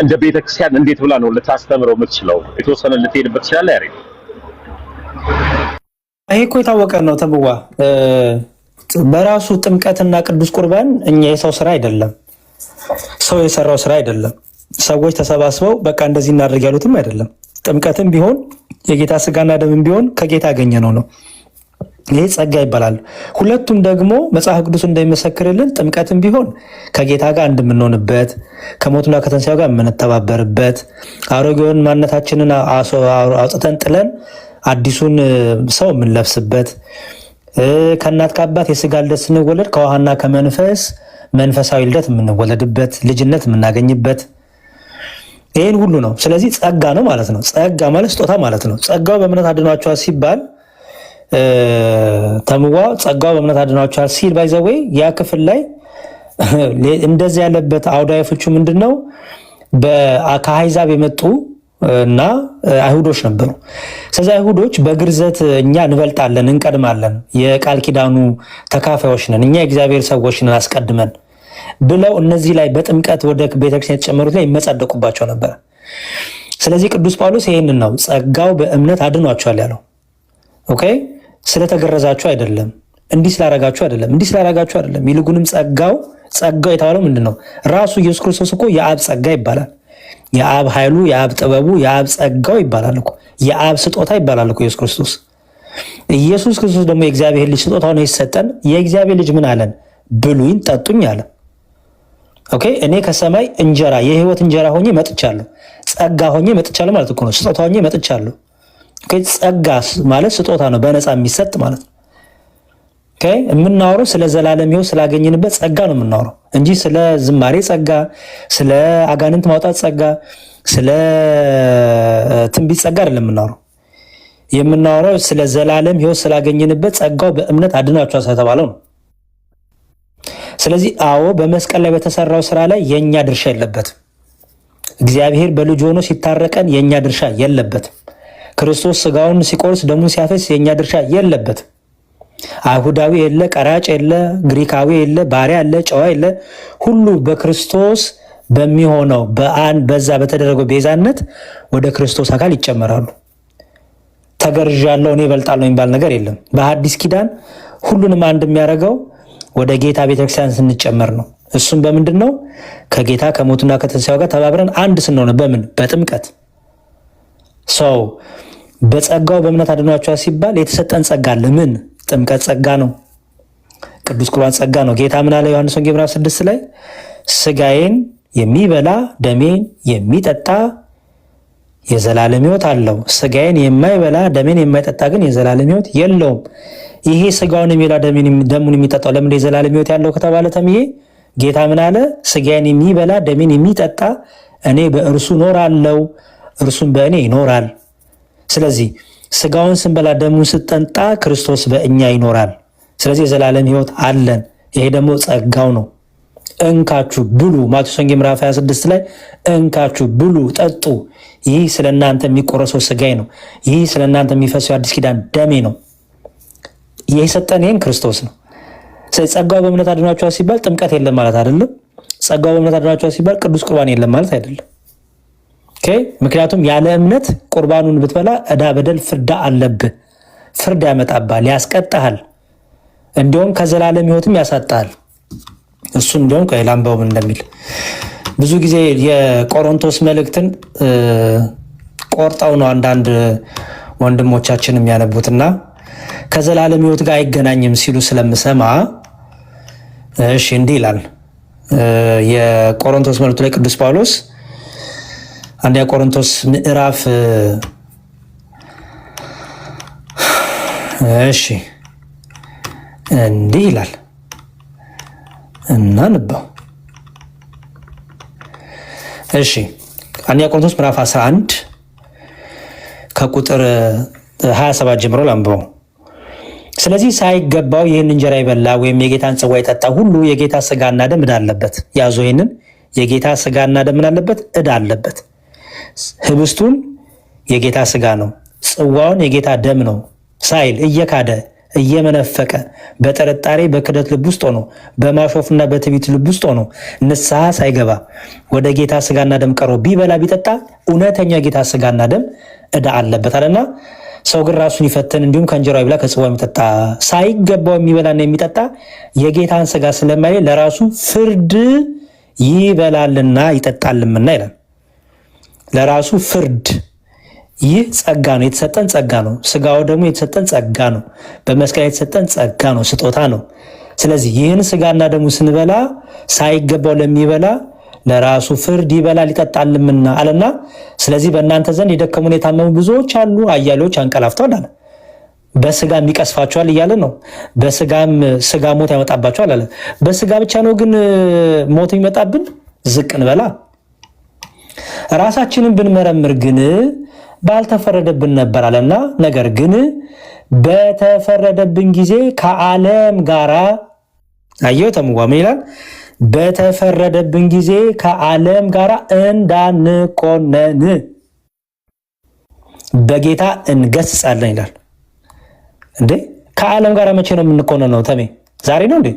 እንደ ቤተክርስቲያን እንዴት ብላ ነው ልታስተምረው የምትችለው? የተወሰነ ልትሄድበት ይችላል። ያሬ ይሄ እኮ የታወቀ ነው። ተብዋ በራሱ ጥምቀትና ቅዱስ ቁርባን እኛ የሰው ስራ አይደለም፣ ሰው የሰራው ስራ አይደለም። ሰዎች ተሰባስበው በቃ እንደዚህ እናድርግ ያሉትም አይደለም። ጥምቀትም ቢሆን የጌታ ስጋና ደምም ቢሆን ከጌታ ያገኘነው ነው። ይሄ ጸጋ ይባላል። ሁለቱም ደግሞ መጽሐፍ ቅዱስ እንደሚመሰክርልን ጥምቀትም ቢሆን ከጌታ ጋር እንደምንሆንበት ከሞቱና ከትንሣኤው ጋር የምንተባበርበት አሮጌውን ማንነታችንን አውጥተን ጥለን አዲሱን ሰው የምንለብስበት ከእናት ከአባት የስጋ ልደት ስንወለድ ከውሃና ከመንፈስ መንፈሳዊ ልደት የምንወለድበት ልጅነት የምናገኝበት ይህን ሁሉ ነው። ስለዚህ ጸጋ ነው ማለት ነው። ጸጋ ማለት ስጦታ ማለት ነው። ጸጋው በእምነት አድኗቸዋል ሲባል ተምዋ ጸጋው በእምነት አድኗቸዋል ሲል ባይዘወይ ያ ክፍል ላይ እንደዚህ ያለበት አውዳዊ ፍቹ ምንድን ነው? ከአሕዛብ የመጡ እና አይሁዶች ነበሩ። ስለዚህ አይሁዶች በግርዘት እኛ እንበልጣለን፣ እንቀድማለን፣ የቃል ኪዳኑ ተካፋዮች ነን፣ እኛ የእግዚአብሔር ሰዎች ነን አስቀድመን ብለው እነዚህ ላይ በጥምቀት ወደ ቤተክርስቲያን የተጨመሩት ላይ ይመጻደቁባቸው ነበር። ስለዚህ ቅዱስ ጳውሎስ ይህንን ነው ጸጋው በእምነት አድኗቸዋል ያለው። ኦኬ፣ ስለተገረዛችሁ አይደለም፣ እንዲህ ስላረጋችሁ አይደለም፣ እንዲህ ስላረጋችሁ አይደለም። ይልቁንም ጸጋው የተባለው ምንድን ነው? ራሱ ኢየሱስ ክርስቶስ እኮ የአብ ጸጋ ይባላል። የአብ ኃይሉ፣ የአብ ጥበቡ፣ የአብ ጸጋው ይባላል እኮ። የአብ ስጦታ ይባላል እኮ ኢየሱስ ክርስቶስ። ኢየሱስ ክርስቶስ ደግሞ የእግዚአብሔር ልጅ ስጦታ ሆኖ ይሰጠን። የእግዚአብሔር ልጅ ምን አለን? ብሉኝ ጠጡኝ አለ። ኦኬ፣ እኔ ከሰማይ እንጀራ የህይወት እንጀራ ሆኜ መጥቻለሁ፣ ጸጋ ሆኜ መጥቻለሁ ማለት እኮ ነው። ስጦታ ሆኜ መጥቻለሁ። ኦኬ፣ ጸጋ ማለት ስጦታ ነው፣ በነፃ የሚሰጥ ማለት ነው። ኦኬ፣ የምናወራው ስለ ዘላለም ሕይወት ስላገኘንበት ጸጋ ነው የምናወራው እንጂ ስለ ዝማሬ ጸጋ፣ ስለ አጋንንት ማውጣት ጸጋ፣ ስለ ትንቢት ጸጋ አይደለም የምናወራው። የምናወራው ስለ ዘላለም ሕይወት ስላገኘንበት ጸጋው በእምነት አድኗቸዋል ስለተባለው ነው። ስለዚህ አዎ በመስቀል ላይ በተሰራው ስራ ላይ የኛ ድርሻ የለበትም። እግዚአብሔር በልጁ ሆኖ ሲታረቀን የኛ ድርሻ የለበትም። ክርስቶስ ስጋውን ሲቆርስ ደሙን ሲያፈስ የኛ ድርሻ የለበትም። አይሁዳዊ የለ፣ ቀራጭ የለ፣ ግሪካዊ የለ፣ ባሪያ የለ፣ ጨዋ የለ፣ ሁሉ በክርስቶስ በሚሆነው በዛ በተደረገው ቤዛነት ወደ ክርስቶስ አካል ይጨመራሉ። ተገርዣለሁ እኔ እበልጣለሁ የሚባል ነገር የለም። በሐዲስ ኪዳን ሁሉንም አንድ የሚያደርገው ወደ ጌታ ቤተክርስቲያን ስንጨመር ነው። እሱም በምንድን ነው? ከጌታ ከሞቱና ከትንሣኤው ጋር ተባብረን አንድ ስንሆን በምን? በጥምቀት። ሰው በጸጋው በእምነት አድኗቸዋል ሲባል የተሰጠን ጸጋ አለ። ምን? ጥምቀት ጸጋ ነው። ቅዱስ ቁርባን ጸጋ ነው። ጌታ ምን አለ? ዮሐንስ ወንጌል ምዕራፍ 6 ላይ ስጋዬን የሚበላ ደሜን የሚጠጣ የዘላለም ሕይወት አለው፣ ስጋዬን የማይበላ ደሜን የማይጠጣ ግን የዘላለም ሕይወት የለውም። ይሄ ስጋውን የሚበላ ደሙን የሚጠጣው ለምን የዘላለም ሕይወት ያለው ከተባለ ተምዬ ጌታ ምን አለ? ስጋዬን የሚበላ ደሜን የሚጠጣ እኔ በእርሱ እኖራለሁ፣ እርሱም በእኔ ይኖራል። ስለዚህ ስጋውን ስንበላ ደሙን ስንጠጣ ክርስቶስ በእኛ ይኖራል። ስለዚህ የዘላለም ሕይወት አለን። ይሄ ደግሞ ጸጋው ነው። እንካችሁ ብሉ። ማቴዎስ ወንጌል ምዕራፍ 26 ላይ እንካችሁ ብሉ ጠጡ፣ ይህ ስለ እናንተ የሚቆረሰው ስጋዬ ነው፣ ይህ ስለ እናንተ የሚፈሰው አዲስ ኪዳን ደሜ ነው። የሰጠን ይህን ክርስቶስ ነው። ጸጋው በእምነት አድኗቸዋል ሲባል ጥምቀት የለም ማለት አይደለም። ጸጋው በእምነት አድኗቸዋል ሲባል ቅዱስ ቁርባን የለም ማለት አይደለም። ምክንያቱም ያለ እምነት ቁርባኑን ብትበላ ዕዳ በደል ፍርዳ አለብህ። ፍርድ ያመጣብሃል፣ ያስቀጣሃል፣ እንዲሁም ከዘላለም ሕይወትም ያሳጣሃል። እሱ እንዲሁም ላምባው ምን እንደሚል ብዙ ጊዜ የቆሮንቶስ መልእክትን ቆርጠው ነው አንዳንድ ወንድሞቻችን የሚያነቡትና ከዘላለም ሕይወት ጋር አይገናኝም ሲሉ ስለምሰማ እሺ እንዲህ ይላል። የቆሮንቶስ መልእክቱ ላይ ቅዱስ ጳውሎስ አንደኛ ቆሮንቶስ ምዕራፍ እሺ እንዲህ ይላል እናንባው። እሺ አንደኛ ቆሮንቶስ ምዕራፍ 11 ከቁጥር 27 ጀምሮ ላንብበው። ስለዚህ ሳይገባው ይህን እንጀራ ይበላ ወይም የጌታን ጽዋ የጠጣ ሁሉ የጌታ ስጋና ደም ዕዳ አለበት። ያዙ፣ ይህንን የጌታ ስጋና ደም ምን አለበት? ዕዳ አለበት። ህብስቱን የጌታ ስጋ ነው፣ ጽዋውን የጌታ ደም ነው ሳይል እየካደ እየመነፈቀ በጥርጣሬ በክደት ልብ ውስጥ ሆኖ በማሾፍና በትዕቢት ልብ ውስጥ ሆኖ ንስሐ ሳይገባ ወደ ጌታ ስጋና ደም ቀርቦ ቢበላ ቢጠጣ እውነተኛ የጌታ ስጋና ደም ዕዳ አለበት አለና፣ ሰው ግን ራሱን ይፈትን፣ እንዲሁም ከእንጀራው ይብላ ከጽዋው የሚጠጣ ሳይገባው የሚበላና የሚጠጣ የጌታን ስጋ ስለማይል ለራሱ ፍርድ ይበላልና ይጠጣልምና ይላል። ለራሱ ፍርድ። ይህ ጸጋ ነው፣ የተሰጠን ጸጋ ነው። ስጋው ደግሞ የተሰጠን ጸጋ ነው። በመስቀል የተሰጠን ጸጋ ነው፣ ስጦታ ነው። ስለዚህ ይህን ስጋና ደግሞ ስንበላ ሳይገባው ለሚበላ ለራሱ ፍርድ ይበላል ይጠጣልምና አለና፣ ስለዚህ በእናንተ ዘንድ የደከሙን የታመሙ ብዙዎች አሉ፣ አያሌዎች አንቀላፍተዋል አለ። በስጋም ይቀስፋቸዋል እያለ ነው። በስጋም ስጋ ሞት ያመጣባቸዋል አለ። በስጋ ብቻ ነው ግን ሞት የሚመጣብን? ዝቅ እንበላ። ራሳችንን ብንመረምር ግን ባልተፈረደብን ነበር አለና፣ ነገር ግን በተፈረደብን ጊዜ ከዓለም ጋራ አየው ተምዋ ምን ይላል? በተፈረደብን ጊዜ ከዓለም ጋራ እንዳንኮነን በጌታ እንገስጻለን ይላል። እንዴ ከዓለም ጋር መቼ ነው የምንኮነነው? ተሜ ዛሬ ነው እንዴ?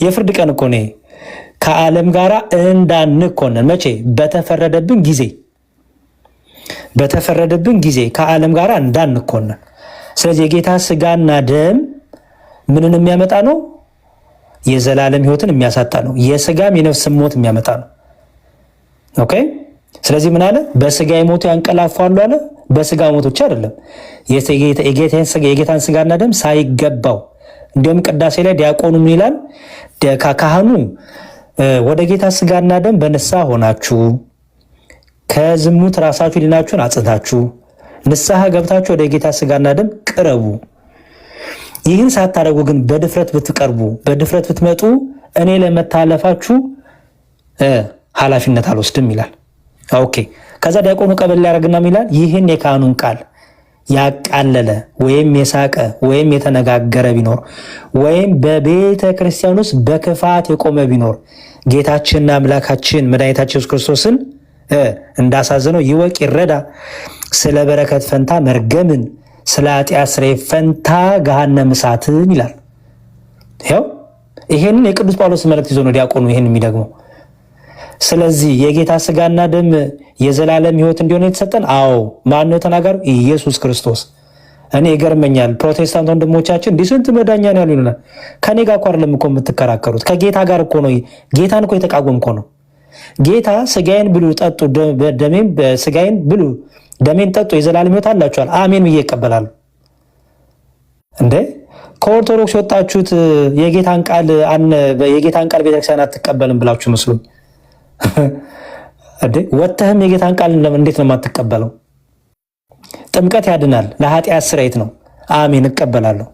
የፍርድ ቀን እኮ ነው። ከዓለም ጋር እንዳንኮነን መቼ? በተፈረደብን ጊዜ። በተፈረደብን ጊዜ ከዓለም ጋር እንዳንኮነን። ስለዚህ የጌታ ስጋና ደም ምንን የሚያመጣ ነው? የዘላለም ሕይወትን የሚያሳጣ ነው። የስጋም የነፍስ ሞት የሚያመጣ ነው። ኦኬ። ስለዚህ ምን አለ? በስጋ የሞቱ ያንቀላፋሉ አለ። በስጋ ሞት ብቻ አይደለም፣ የጌታን ስጋና ደም ሳይገባው። እንዲሁም ቅዳሴ ላይ ዲያቆኑ ምን ይላል? ካህኑ ወደ ጌታ ስጋና ደም በንስሐ ሆናችሁ ከዝሙት ራሳችሁ ሊናችሁን አጽታችሁ ንስሐ ገብታችሁ ወደ ጌታ ስጋና ደም ቅረቡ። ይህን ሳታደርጉ ግን በድፍረት ብትቀርቡ፣ በድፍረት ብትመጡ እኔ ለመታለፋችሁ ኃላፊነት አልወስድም ይላል። ኦኬ። ከዛ ዲያቆኑ ቀበል ሊያደርግና ይላል ይህን የካህኑን ቃል ያቃለለ ወይም የሳቀ ወይም የተነጋገረ ቢኖር ወይም በቤተ ክርስቲያን ውስጥ በክፋት የቆመ ቢኖር ጌታችንና አምላካችን መድኃኒታችን ኢየሱስ ክርስቶስን እንዳሳዘነው ይወቅ ይረዳ። ስለ በረከት ፈንታ መርገምን፣ ስለ ኃጢአት ስርየት ፈንታ ገሃነመ እሳትን ይላል። ይሄንን የቅዱስ ጳውሎስ መልእክት ይዞ ነው ዲያቆኑ ይሄን የሚደግመው። ስለዚህ የጌታ ስጋና ደም የዘላለም ሕይወት እንዲሆን የተሰጠን፣ አዎ ማን ነው ተናጋሪ? ኢየሱስ ክርስቶስ። እኔ ይገርመኛል፣ ፕሮቴስታንት ወንድሞቻችን እንዲህ ስንት መዳኛ ነው ያሉ ይሉናል። ከኔ ጋር እኮ አይደለም እኮ የምትከራከሩት፣ ከጌታ ጋር እኮ ነው። ጌታን እኮ የተቃወም እኮ ነው። ጌታ ስጋዬን ብሉ ጠጡ፣ ደሜን ስጋዬን ብሉ ደሜን ጠጡ የዘላለም ሕይወት አላችኋል፣ አሜን ብዬ ይቀበላሉ። እንዴ ከኦርቶዶክስ የወጣችሁት የጌታን ቃል ቤተክርስቲያን አትቀበልም ብላችሁ መስሉኝ። ወጥተህም የጌታን ቃል እንዴት ነው የማትቀበለው? ጥምቀት ያድናል፣ ለኃጢአት ስርየት ነው፣ አሜን እቀበላለሁ።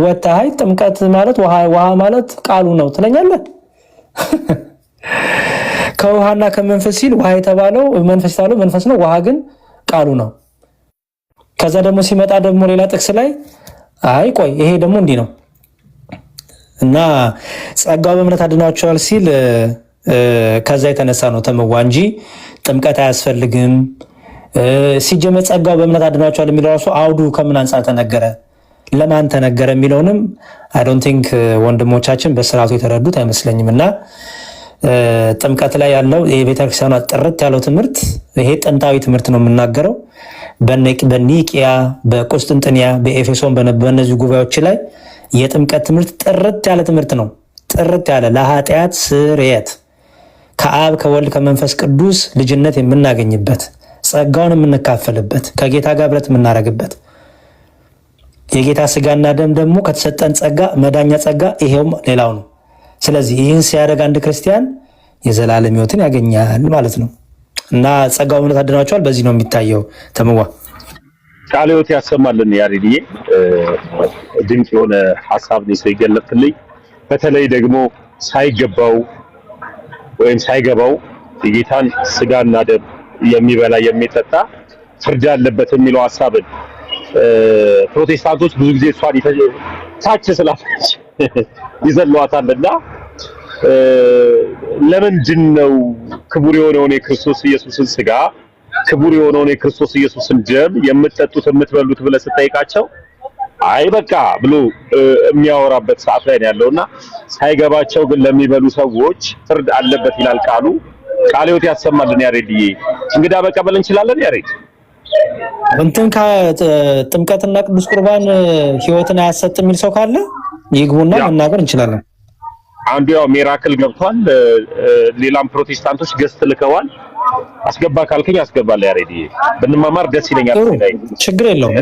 ወጥተህ ጥምቀት ማለት ውሃ ማለት ቃሉ ነው ትለኛለህ? ከውሃና ከመንፈስ ሲል ውሃ የተባለው መንፈስ የተባለው መንፈስ ነው፣ ውሃ ግን ቃሉ ነው። ከዛ ደግሞ ሲመጣ ደግሞ ሌላ ጥቅስ ላይ አይ ቆይ ይሄ ደግሞ እንዲህ ነው እና ጸጋው በእምነት አድኗቸዋል ሲል ከዛ የተነሳ ነው ተመዋ እንጂ ጥምቀት አያስፈልግም። ሲጀመር ጸጋው በእምነት አድኗቸዋል የሚለው ራሱ አውዱ ከምን አንጻር ተነገረ፣ ለማን ተነገረ የሚለውንም አይ ዶንት ቲንክ ወንድሞቻችን በስርዓቱ የተረዱት አይመስለኝም። እና ጥምቀት ላይ ያለው የቤተክርስቲያኗ ጥርት ያለው ትምህርት ይሄ ጥንታዊ ትምህርት ነው የምናገረው። በኒቂያ፣ በቁስጥንጥንያ፣ በኤፌሶን በእነዚህ ጉባኤዎች ላይ የጥምቀት ትምህርት ጥርት ያለ ትምህርት ነው። ጥርት ያለ ለኃጢአት ስርየት ከአብ ከወልድ ከመንፈስ ቅዱስ ልጅነት የምናገኝበት ጸጋውን የምንካፈልበት ከጌታ ጋር ህብረት የምናደርግበት የጌታ ስጋና ደም ደግሞ ከተሰጠን ጸጋ መዳኛ ጸጋ ይሄውም ሌላው ነው። ስለዚህ ይህን ሲያደርግ አንድ ክርስቲያን የዘላለም ሕይወትን ያገኛል ማለት ነው እና ጸጋው በእምነት አድኗቸዋል። በዚህ ነው የሚታየው። ተመዋ ቃለ ሕይወት ያሰማልን። ያሬድዬ ድንቅ የሆነ ሐሳብ ነው የገለጥልኝ። በተለይ ደግሞ ሳይገባው ወይም ሳይገባው የጌታን ስጋና ደም የሚበላ የሚጠጣ ፍርድ አለበት የሚለው ሐሳብን ፕሮቴስታንቶች ብዙ ጊዜ እሷን ታች ስላለች ይዘሏታልና ለምንድን ነው ክቡር የሆነውን የክርስቶስ ኢየሱስን ሥጋ ክቡር የሆነውን የክርስቶስ ኢየሱስን ደም የምትጠጡት የምትበሉት ብለህ ስትጠይቃቸው አይ በቃ ብሎ የሚያወራበት ሰዓት ላይ ነው ያለውና ሳይገባቸው ግን ለሚበሉ ሰዎች ፍርድ አለበት ይላል ቃሉ። ቃለ ሕይወት ያሰማልን። ያሬድዬ እንግዳ መቀበል እንችላለን። ያሬድ እንትን ከጥምቀትና ቅዱስ ቁርባን ሕይወትን አያሰጥ የሚል ሰው ካለ ይግቡና መናገር እንችላለን። አንዱ ያው ሚራክል ገብቷል። ሌላም ፕሮቴስታንቶች ገስት ልከዋል። አስገባ ካልከኝ አስገባለሁ። ያሬድዬ ብንማማር ደስ ይለኛል። ችግር የለውም።